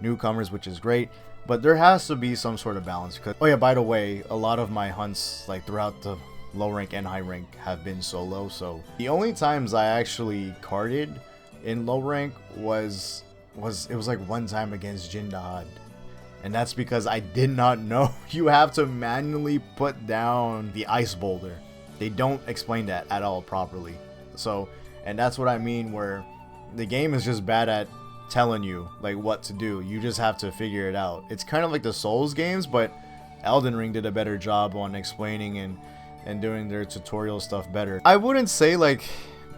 newcomers, which is great, but there has to be some sort of balance. Because, oh yeah, by the way, a lot of my hunts, like throughout the low rank and high rank, have been solo. So the only times I actually carded in low rank was like one time against Jindahad, And that's because I did not know you have to manually put down the ice boulder. They don't explain that at all properly. So, and that's what I mean, where the game is just bad at telling you like what to do. You just have to figure it out. It's kind of like the Souls games, but Elden Ring did a better job on explaining and doing their tutorial stuff better. I wouldn't say like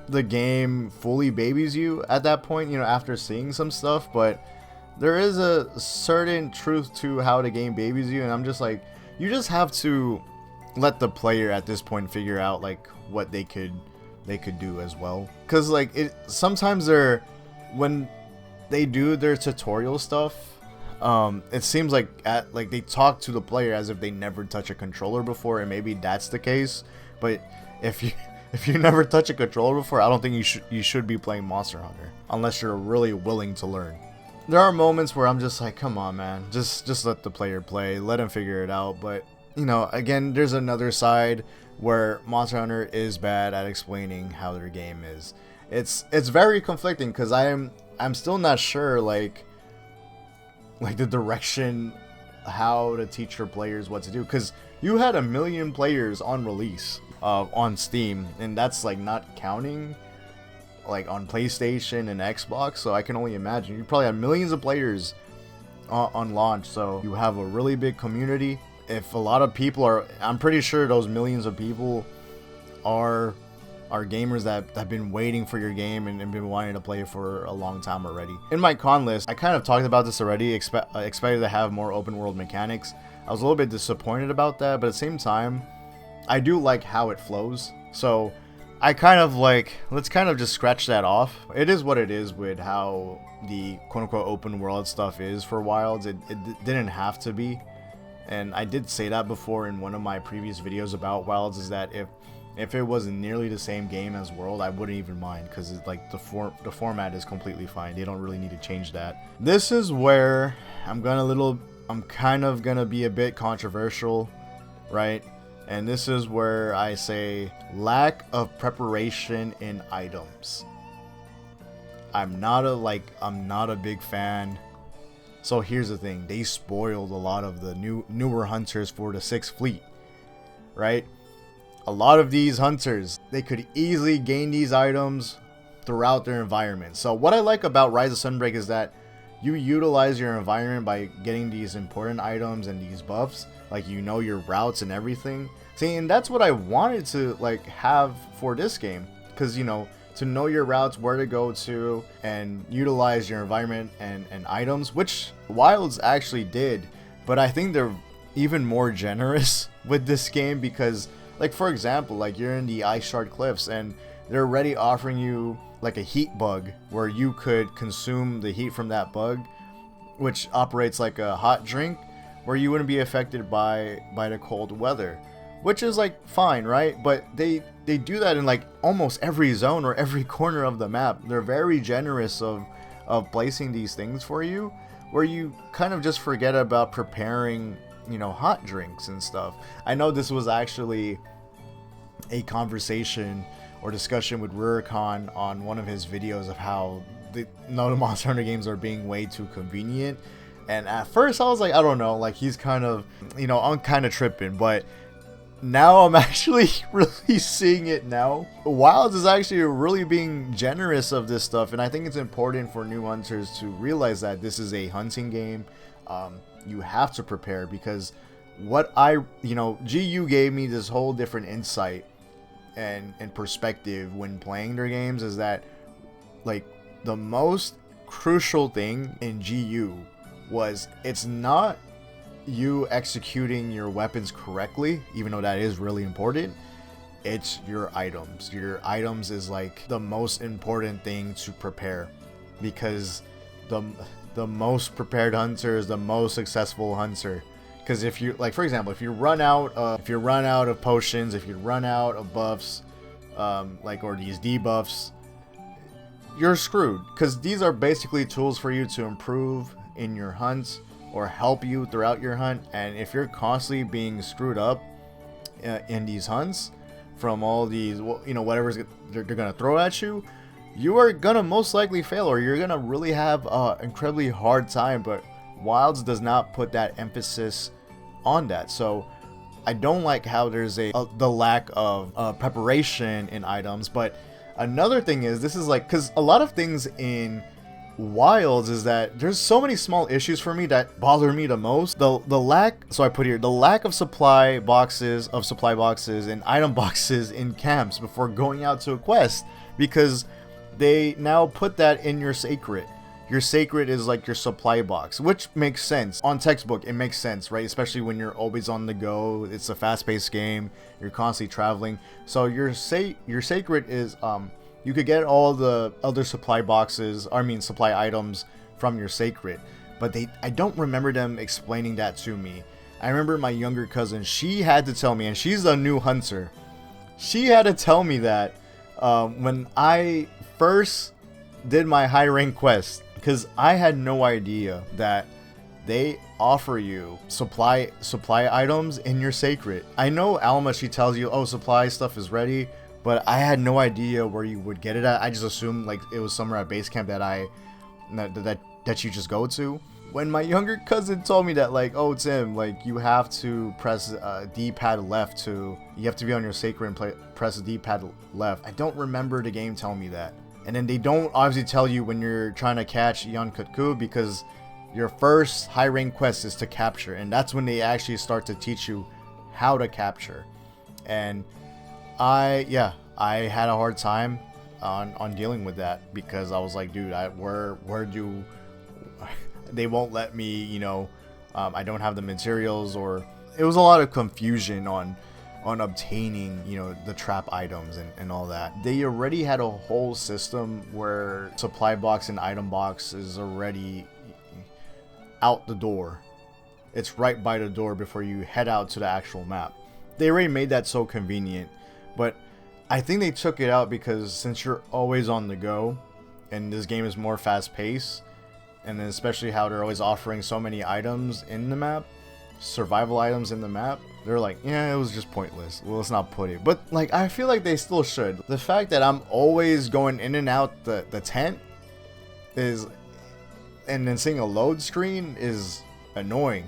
the game fully babies you at that point, you know, after seeing some stuff, but there is a certain truth to how the game babies you, and I'm just like, you just have to let the player at this point figure out like what they could do as well. Cause like sometimes when they do their tutorial stuff, it seems like they talk to the player as if they never touch a controller before, and maybe that's the case. But if you never touch a controller before, I don't think you should be playing Monster Hunter unless you're really willing to learn. There are moments where I'm just like, come on, man, just let the player play, let him figure it out. But you know, again, there's another side where Monster Hunter is bad at explaining how their game is. It's very conflicting because I'm still not sure like the direction, how to teach your players what to do, because you had 1 million players on release on Steam, and that's like not counting like on PlayStation and Xbox. So I can only imagine you probably have millions of players on launch. So you have a really big community. If a lot of people are, I'm pretty sure those millions of people are gamers that have been waiting for your game and been wanting to play it for a long time already. In my con list, I kind of talked about this already. Expected to have more open world mechanics. I was a little bit disappointed about that, but at the same time, I do like how it flows. So I kind of like, let's kind of just scratch that off. It is what it is with how the quote-unquote open world stuff is for Wilds. It didn't have to be. And I did say that before in one of my previous videos about Wilds, is that if it was nearly the same game as World, I wouldn't even mind, because it's like the format is completely fine. They don't really need to change that. This is where I'm kind of gonna be a bit controversial, right? And this is where I say lack of preparation in items. I'm not a big fan. So here's the thing, they spoiled a lot of the newer hunters for the 6th fleet, right? A lot of these hunters, they could easily gain these items throughout their environment. So what I like about Rise of Sunbreak is that you utilize your environment by getting these important items and these buffs, like you know your routes and everything. See, and that's what I wanted to like have for this game, because you know, to know your routes, where to go to, and utilize your environment and items, which Wilds actually did. But I think they're even more generous with this game, because like, for example, like you're in the Ice Shard Cliffs and they're already offering you like a heat bug where you could consume the heat from that bug, which operates like a hot drink, where you wouldn't be affected by the cold weather, which is like fine, right? But they do that in like almost every zone or every corner of the map. They're very generous of placing these things for you, where you kind of just forget about preparing, you know, hot drinks and stuff. I know this was actually a conversation or discussion with Rurikon on one of his videos of how the Monster Hunter games are being way too convenient. And at first I was like, I don't know, like he's kind of, you know, I'm kind of tripping, but now I'm actually really seeing it now. Wilds is actually really being generous of this stuff, and I think it's important for new hunters to realize that this is a hunting game. You have to prepare, because GU gave me this whole different insight and perspective when playing their games, is that like the most crucial thing in GU was, it's not you executing your weapons correctly, even though that is really important. It's your items. Your items is like the most important thing to prepare, because the most prepared hunter is the most successful hunter. Because if you, like, for example, if you run out of potions, if you run out of buffs, or these debuffs, you're screwed, because these are basically tools for you to improve in your hunts or help you throughout your hunt. And if you're constantly being screwed up in these hunts from all these, whatever they're gonna throw at you, you are gonna most likely fail, or you're gonna really have an incredibly hard time. But Wilds does not put that emphasis on that. So I don't like how there's the lack of preparation in items. But another thing is, this is like, because a lot of things in Wilds is that there's so many small issues for me that bother me the most. The lack, so I put here, the lack of supply boxes and item boxes in camps before going out to a quest, because they now put that in your Seikret. Your Seikret is like your supply box, which makes sense. On textbook, it makes sense, right? Especially when you're always on the go. It's a fast-paced game. You're constantly traveling. So your Seikret is, you could get all the other supply items from your Seikret. But I don't remember them explaining that to me. I remember my younger cousin, she had to tell me, and she's a new hunter. She had to tell me that when I first did my high rank quest, because I had no idea that they offer you supply items in your Seikret. I know Alma, she tells you, oh, supply stuff is ready, but I had no idea where you would get it at. I just assumed like it was somewhere at base camp that you just go to. When my younger cousin told me that, like, oh, Tim, like, you have to press D-pad left you have to be on your Seikret and press D-pad left. I don't remember the game telling me that. And then they don't obviously tell you when you're trying to catch Yan Kutku, because your first high rank quest is to capture, and that's when they actually start to teach you how to capture. And I had a hard time on dealing with that, because I was like, dude, where do they won't let me, you know, I don't have the materials, or it was a lot of confusion on obtaining, you know, the trap items and all that. They already had a whole system where supply box and item box is already out the door. It's right by the door before you head out to the actual map. They already made that so convenient, but I think they took it out because since you're always on the go and this game is more fast paced, and then especially how they're always offering so many items in the map, survival items in the map, they're like, yeah, it was just pointless. Well, let's not put it. But like, I feel like they still should. The fact that I'm always going in and out the tent is, and then seeing a load screen is annoying.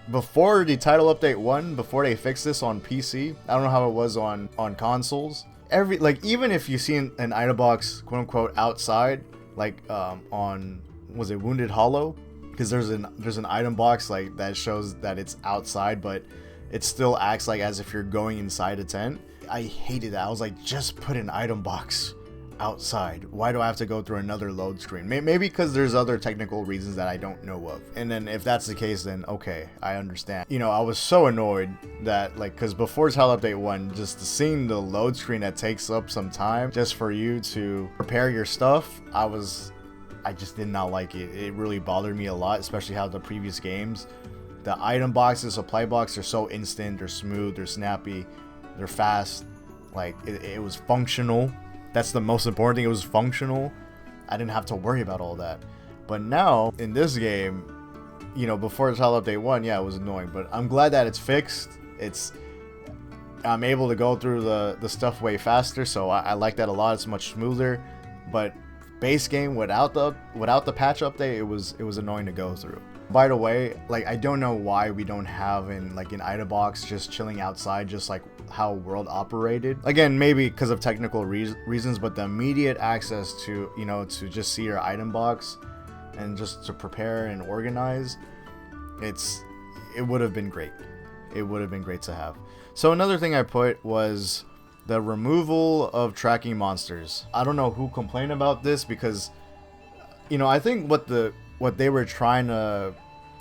Before the title update 1, before they fixed this on PC, I don't know how it was on consoles. Even if you see an item box, quote unquote, outside, like on, was it Wounded Hollow? Because there's an item box like that shows that it's outside, but it still acts like as if you're going inside a tent. I hated that. I was like, just put an item box outside. Why do I have to go through another load screen? Maybe because there's other technical reasons that I don't know of. And then if that's the case, then okay, I understand. You know, I was so annoyed that, like, because before Title Update 1, just seeing the load screen that takes up some time just for you to prepare your stuff, I just did not like it. It really bothered me a lot, especially how the previous games, the item boxes, supply box, they're so instant, they're smooth, they're snappy, they're fast. Like, it was functional. That's the most important thing. It was functional. I didn't have to worry about all that. But now, in this game, you know, before the Title Update 1, yeah, it was annoying. But I'm glad that it's fixed. I'm able to go through the stuff way faster, so I like that a lot. It's much smoother. But base game without the patch update, it was annoying to go through. By the way, like, I don't know why we don't have an item box just chilling outside, just like how World operated. Again, maybe because of technical reasons, but the immediate access to, you know, to just see your item box and just to prepare and organize, it would have been great. It would have been great to have. So another thing I put was the removal of tracking monsters. I don't know who complained about this, because, you know, I think what they were trying to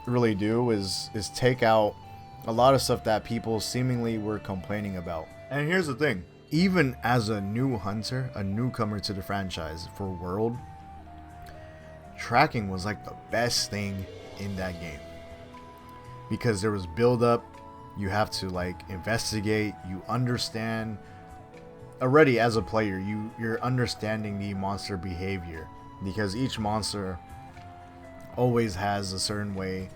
really do is take out a lot of stuff that people seemingly were complaining about. And here's the thing, even as a new hunter, a newcomer to the franchise for World, tracking was like the best thing in that game, because there was build up, you have to like investigate, you understand already as a player, you're understanding the monster behavior, because each monster always has a certain way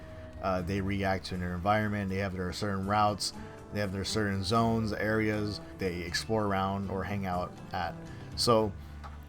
they react to their environment. They have their certain routes, they have their certain zones, areas they explore around or hang out at. So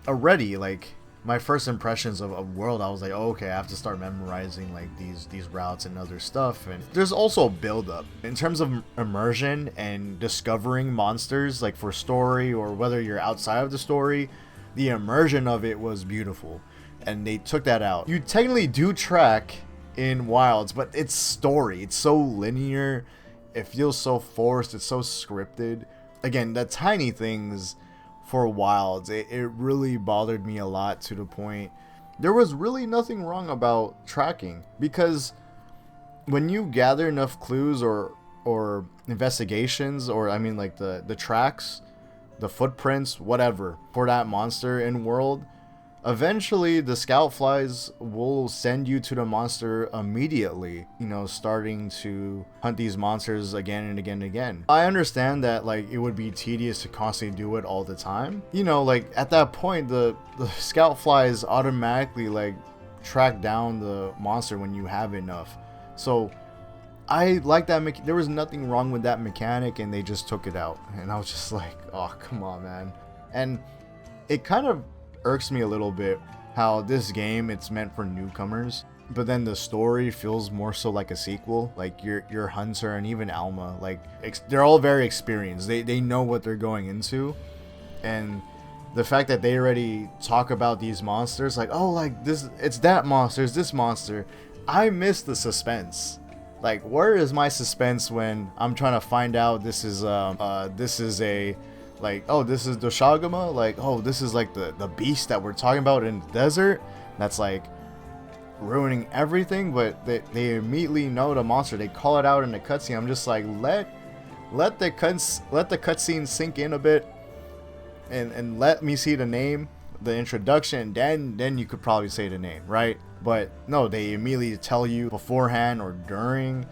already, like, my first impressions of World, I was like, oh, okay, I have to start memorizing like these routes and other stuff. And there's also a build up in terms of immersion and discovering monsters, like for story or whether you're outside of the story. The immersion of it was beautiful, and they took that out. You technically do track in Wilds, but it's story. It's so linear. It feels so forced. It's so scripted. Again, the tiny things for Wilds, it really bothered me a lot, to the point there was really nothing wrong about tracking, because when you gather enough clues or investigations, or I mean like the tracks, the footprints, whatever, for that monster in World, eventually the scout flies will send you to the monster immediately, you know, starting to hunt these monsters again and again and again. I understand that like it would be tedious to constantly do it all the time. You know, like at that point the scout flies automatically like track down the monster when you have enough. So I like that there was nothing wrong with that mechanic, and they just took it out, and I was just like, oh, come on, man. And it kind of irks me a little bit how this game, it's meant for newcomers, but then the story feels more so like a sequel. Like your Hunter and even Alma, like they're all very experienced. They know what they're going into, and the fact that they already talk about these monsters, like, oh, like this, it's that monster, it's this monster. I miss the suspense. Like, where is my suspense when I'm trying to find out this is a, like, oh, this is Doshagama, like, oh, this is like the beast that we're talking about in the desert that's like ruining everything. But they immediately know the monster, they call it out in the cutscene. I'm just like, let the cutscene sink in a bit, and let me see the name, the introduction, then you could probably say the name, right? But no, they immediately tell you beforehand or during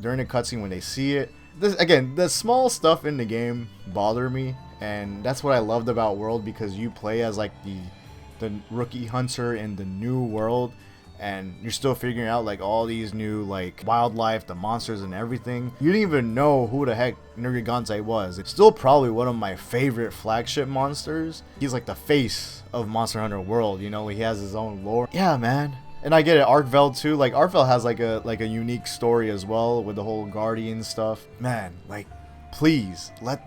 the cutscene when they see it. This, again, the small stuff in the game bother me, and that's what I loved about World, because you play as like the rookie hunter in the new world, and you're still figuring out like all these new like wildlife, the monsters and everything. You didn't even know who the heck Nergigante was. It's still probably one of my favorite flagship monsters. He's like the face of Monster Hunter World, you know, he has his own lore. Yeah, man. And I get it, Arkveld too. Like Arkveld has like a unique story as well with the whole guardian stuff. Man, like, please let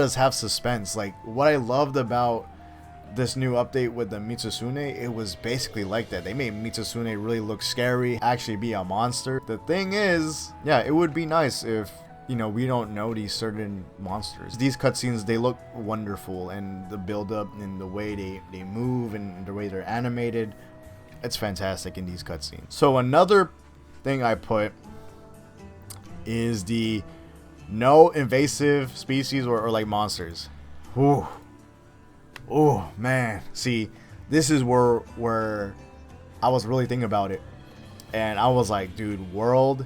us have suspense. Like, what I loved about this new update with the Mitsusune, it was basically like that. They made Mitsusune really look scary, actually be a monster. The thing is, yeah, it would be nice if, you know, we don't know these certain monsters. These cutscenes, they look wonderful, and the build up and the way they move and the way they're animated, it's fantastic in these cutscenes. So another thing I put is the no invasive species or like monsters. Ooh. Oh man, see, this is where I was really thinking about it, and I was like, dude, World,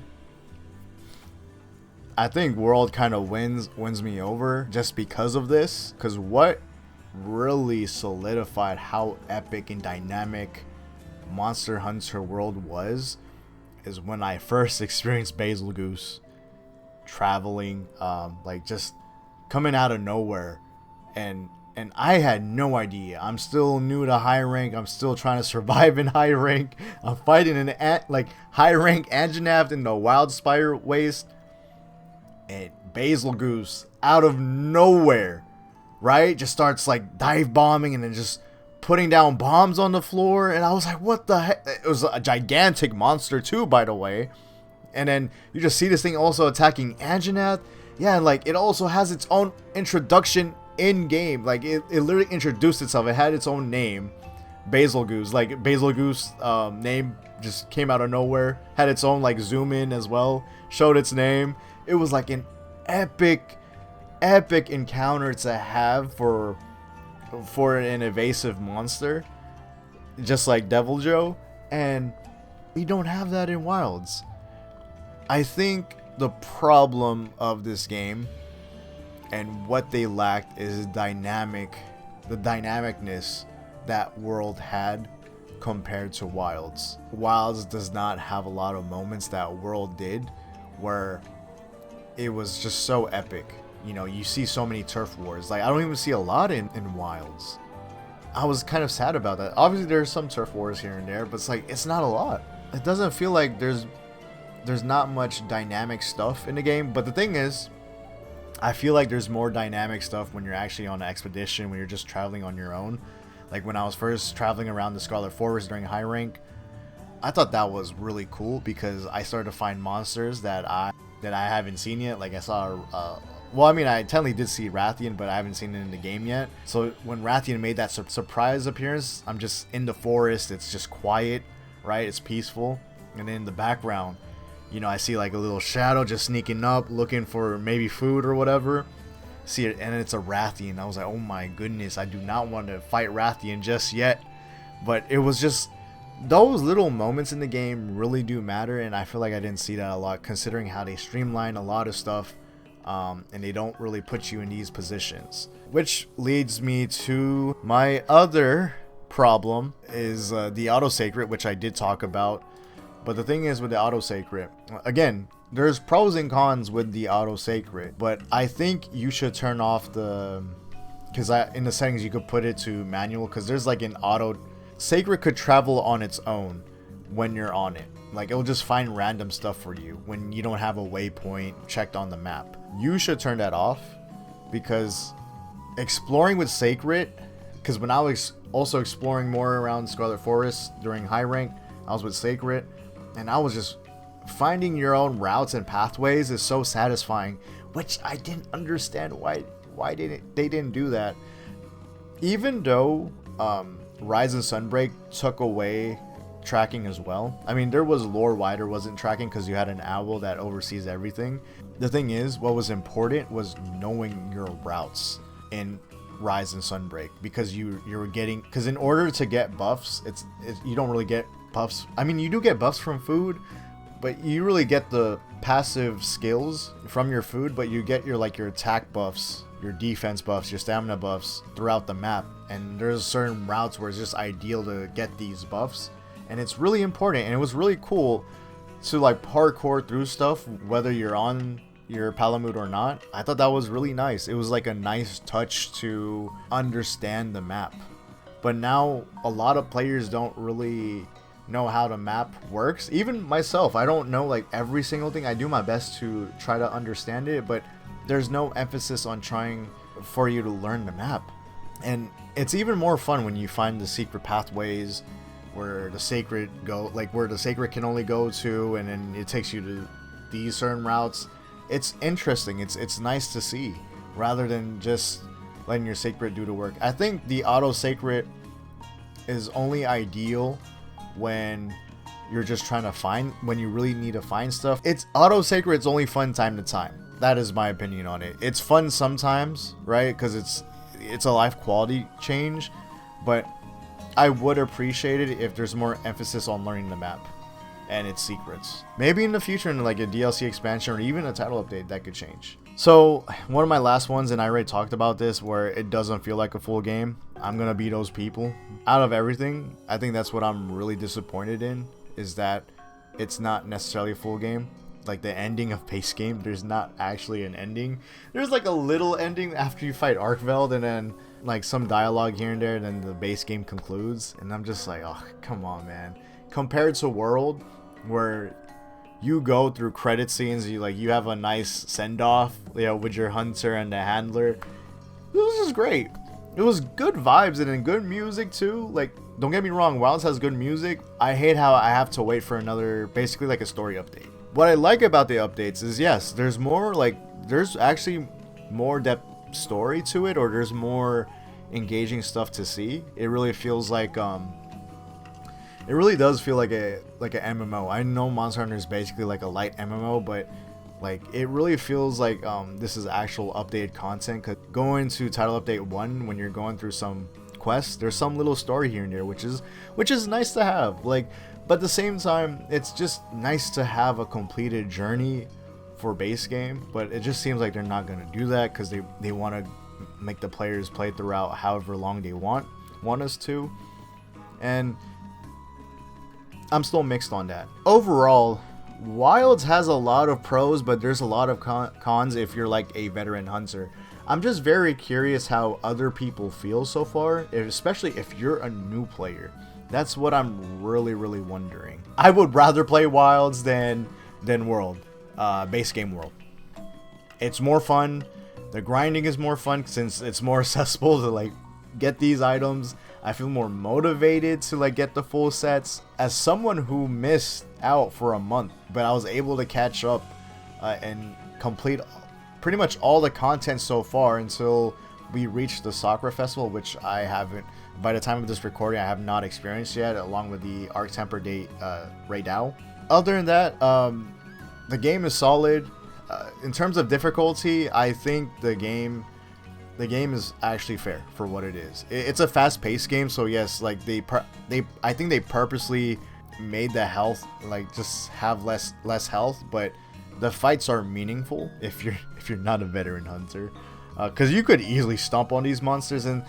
I think World kind of wins me over just because of this. Because what really solidified how epic and dynamic Monster Hunter World was is when I first experienced Basil Goose traveling, like just coming out of nowhere, and I had no idea. I'm still new to high rank. I'm still trying to survive in high rank. I'm fighting an like high rank Anjanath in the Wild Spire Waste, and Basil Goose out of nowhere, right, just starts like dive bombing and then just putting down bombs on the floor. And I was like, what the heck? It was a gigantic monster too, by the way. And then you just see this thing also attacking Anjanath. Yeah, and like it also has its own introduction in game. Like it literally introduced itself. It had its own name, Basil Goose. Like Basil Goose name just came out of nowhere. Had its own like zoom in as well. Showed its name. It was like an epic encounter to have for an evasive monster, just like Devil Joe. And we don't have that in Wilds. I think the problem of this game and what they lacked is the dynamicness that World had compared to Wilds. Wilds does not have a lot of moments that World did, where it was just so epic. You know, you see so many turf wars. Like, I don't even see a lot in Wilds. I was kind of sad about that. Obviously there's some turf wars here and there, but it's like, it's not a lot. It doesn't feel like there's not much dynamic stuff in the game. But the thing is, I feel like there's more dynamic stuff when you're actually on an expedition, when you're just traveling on your own. Like when I was first traveling around the Scarlet Forest during high rank, I thought that was really cool because I started to find monsters that I haven't seen yet. Like I saw well, I mean, I technically did see Rathian, but I haven't seen it in the game yet. So when Rathian made that surprise appearance, I'm just in the forest. It's just quiet, right? It's peaceful. And then in the background, you know, I see like a little shadow just sneaking up, looking for maybe food or whatever. See it, and it's a Rathian. I was like, oh my goodness, I do not want to fight Rathian just yet. But it was just, those little moments in the game really do matter, and I feel like I didn't see that a lot, considering how they streamline a lot of stuff, and they don't really put you in these positions. Which leads me to my other problem, is the auto Seikret, which I did talk about. But the thing is with the auto Seikret, again, there's pros and cons with the auto Seikret, but I think you should turn off the, because in the settings you could put it to manual, because there's like an auto Seikret could travel on its own when you're on it. Like it'll just find random stuff for you when you don't have a waypoint checked on the map. You should turn that off, because exploring with Seikret, because when I was also exploring more around Scarlet Forest during high rank, I was with Seikret, and I was just finding your own routes and pathways is so satisfying, which I didn't understand why they didn't do that. Even though Rise and Sunbreak took away tracking as well. I mean, there was lore why there wasn't tracking, because you had an owl that oversees everything. The thing is, what was important was knowing your routes in Rise and Sunbreak, because you were getting, because in order to get buffs, you don't really get buffs. I mean, you do get buffs from food, but you really get the passive skills from your food, but you get your attack buffs, your defense buffs, your stamina buffs throughout the map. And there's certain routes where it's just ideal to get these buffs, and it's really important. And it was really cool to like parkour through stuff whether you're on your Palamute or not. I thought that was really nice. It was like a nice touch to understand the map. But now a lot of players don't really know how the map works. Even myself, I don't know like every single thing. I do my best to try to understand it, but there's no emphasis on trying for you to learn the map. And it's even more fun when you find the secret pathways where the Seikret go, like where the Seikret can only go to, and then it takes you to these certain routes. It's interesting. It's nice to see, rather than just letting your Seikret do the work. I think the auto Seikret is only ideal when you're just trying to find, when you really need to find stuff. It's auto Seikret's only fun time to time. That is my opinion on it. It's fun sometimes, right? Because it's a life quality change, but I would appreciate it if there's more emphasis on learning the map and its secrets. Maybe in the future, in like a DLC expansion or even a title update, that could change. So one of my last ones, and I already talked about this, where it doesn't feel like a full game, I'm gonna be those people. Out of everything, I think that's what I'm really disappointed in, is that it's not necessarily a full game. Like the ending of Base Game, there's not actually an ending. There's like a little ending after you fight Arkveld, and then like some dialogue here and there, and then the base game concludes. And I'm just like, oh, come on, man. Compared to World, where you go through credit scenes, you have a nice send-off, with your hunter and the handler. It was just great. It was good vibes, and then good music too. Like, don't get me wrong, Wilds has good music. I hate how I have to wait for another, basically like a story update. What I like about the updates is, yes, there's more, there's actually more depth story to it, or there's more engaging stuff to see. It really feels like, it really does feel like an MMO. I know Monster Hunter is basically like a light MMO, but like it really feels like this is actual updated content. Cause going to title update 1, when you're going through some quests, there's some little story here and there, which is nice to have. But at the same time, it's just nice to have a completed journey for base game. But it just seems like they're not gonna do that, because they want to make the players play throughout however long they want us to. And I'm still mixed on that. Overall, Wilds has a lot of pros, but there's a lot of cons if you're like a veteran hunter. I'm just very curious how other people feel so far, especially if you're a new player. That's what I'm really wondering. I would rather play Wilds than World, base game World. It's more fun. The grinding is more fun since it's more accessible to like get these items. I feel more motivated to like get the full sets. As someone who missed out for a month, but I was able to catch up and complete pretty much all the content so far until we reached the Seikret festival, which I haven't, by the time of this recording, I have not experienced yet, along with the Arc Temper Date right now. Other than that, the game is solid. In terms of difficulty, I think the game is actually fair for what it is. It's a fast-paced game, so yes, like I think they purposely made the health like just have less health, but the fights are meaningful if you're not a veteran hunter, because you could easily stomp on these monsters, and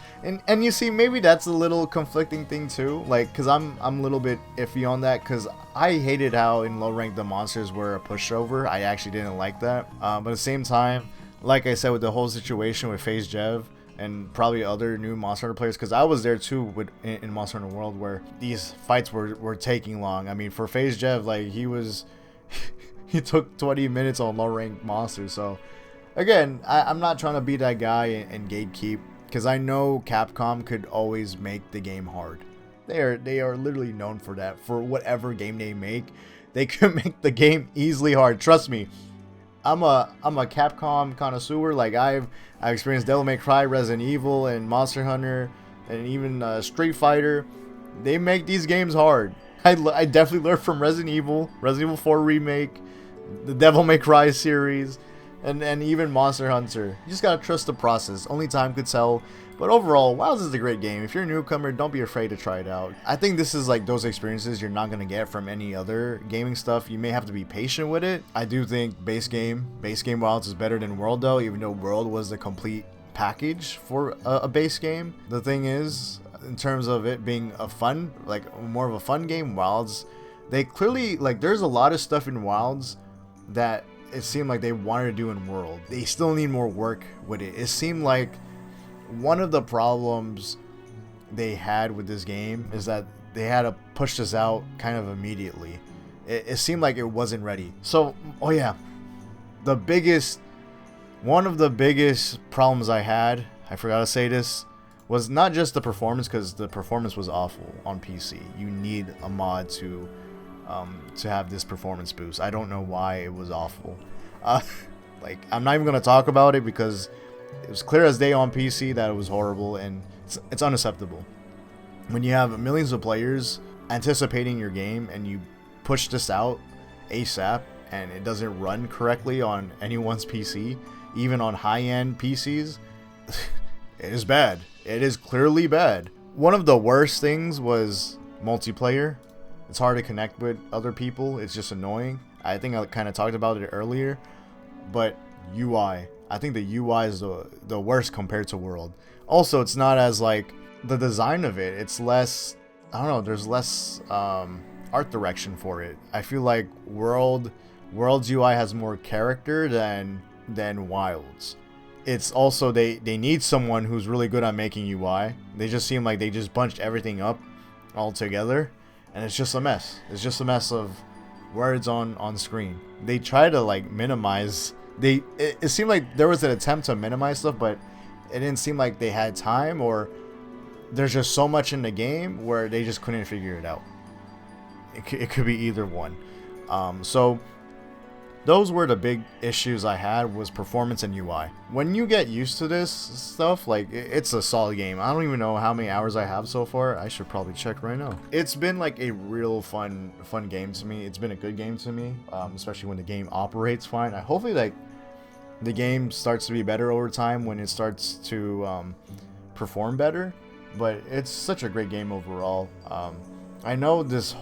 you see, maybe that's a little conflicting thing too, like, because I'm a little bit iffy on that, because I hated how in low rank the monsters were a pushover. I actually didn't like that, but at the same time, like I said, with the whole situation with FaZe Jev and probably other new Monster Hunter players, because I was there too in Monster Hunter World, where these fights were taking long. I mean, for FaZe Jev, like, he took 20 minutes on low rank monsters. So again, I'm not trying to be that guy and gatekeep, because I know Capcom could always make the game hard. They are literally known for that. For whatever game they make, they can make the game easily hard. Trust me. I'm a Capcom connoisseur. Like, I've experienced Devil May Cry, Resident Evil, and Monster Hunter, and even Street Fighter. They make these games hard. I definitely learned from Resident Evil 4 Remake, the Devil May Cry series, and even Monster Hunter. You just gotta trust the process. Only time could tell. But overall, Wilds is a great game. If you're a newcomer, don't be afraid to try it out. I think this is like those experiences you're not going to get from any other gaming stuff. You may have to be patient with it. I do think base game Wilds is better than World, though, even though World was the complete package for a base game. The thing is, in terms of it being a fun, like more of a fun game, Wilds, they clearly, like, there's a lot of stuff in Wilds that it seemed like they wanted to do in World. They still need more work with it. It seemed like one of the problems they had with this game is that they had to push this out kind of immediately. It seemed like it wasn't ready. So, oh yeah, one of the biggest problems I had, I forgot to say this, was not just the performance, because the performance was awful on PC. You need a mod to have this performance boost. I don't know why it was awful. Like, I'm not even gonna talk about it, because it was clear as day on PC that it was horrible, and it's unacceptable. When you have millions of players anticipating your game and you push this out ASAP and it doesn't run correctly on anyone's PC, even on high-end PCs, it is bad. It is clearly bad. One of the worst things was multiplayer. It's hard to connect with other people. It's just annoying. I think I kind of talked about it earlier, but UI. I think the UI is the worst compared to World. Also, it's not as, like, the design of it. It's less, I don't know, there's less art direction for it. I feel like World's UI has more character than Wild's. It's also, they need someone who's really good at making UI. They just seem like they just bunched everything up all together, and it's just a mess. It's just a mess of words on screen. They try to, like, minimize. It seemed like there was an attempt to minimize stuff, but it didn't seem like they had time, or there's just so much in the game where they just couldn't figure it out. It could be either one. So those were the big issues I had, was performance and UI. When you get used to this stuff, like, it's a solid game. I don't even know how many hours I have so far. I should probably check right now. It's been like a real fun game to me. It's been a good game to me, especially when the game operates fine. Hopefully, like, the game starts to be better over time when it starts to perform better. But it's such a great game overall. I know this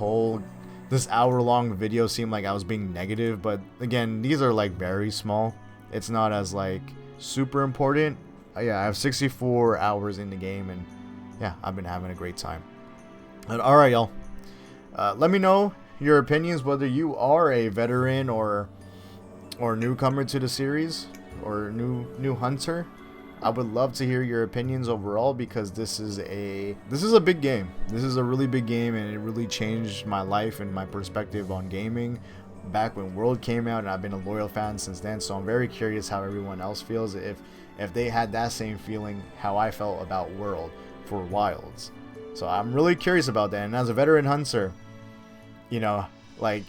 hour-long video seemed like I was being negative, but again, these are, like, very small. It's not as, like, super important. Yeah, I have 64 hours in the game, and yeah, I've been having a great time. Alright, y'all. Let me know your opinions, whether you are a veteran or newcomer to the series or new hunter. I would love to hear your opinions overall, because this is a big game. This is a really big game, and it really changed my life and my perspective on gaming back when World came out, and I've been a loyal fan since then. So I'm very curious how everyone else feels, if they had that same feeling how I felt about World for Wilds. So I'm really curious about that. And as a veteran hunter, you know, like,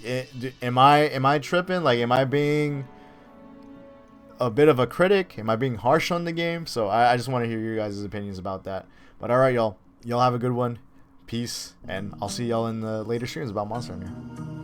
am I tripping? Like, am I being a bit of a critic? Am I being harsh on the game? So I just want to hear your guys' opinions about that. But all right, y'all have a good one. Peace, and I'll see y'all in the later streams about Monster Hunter.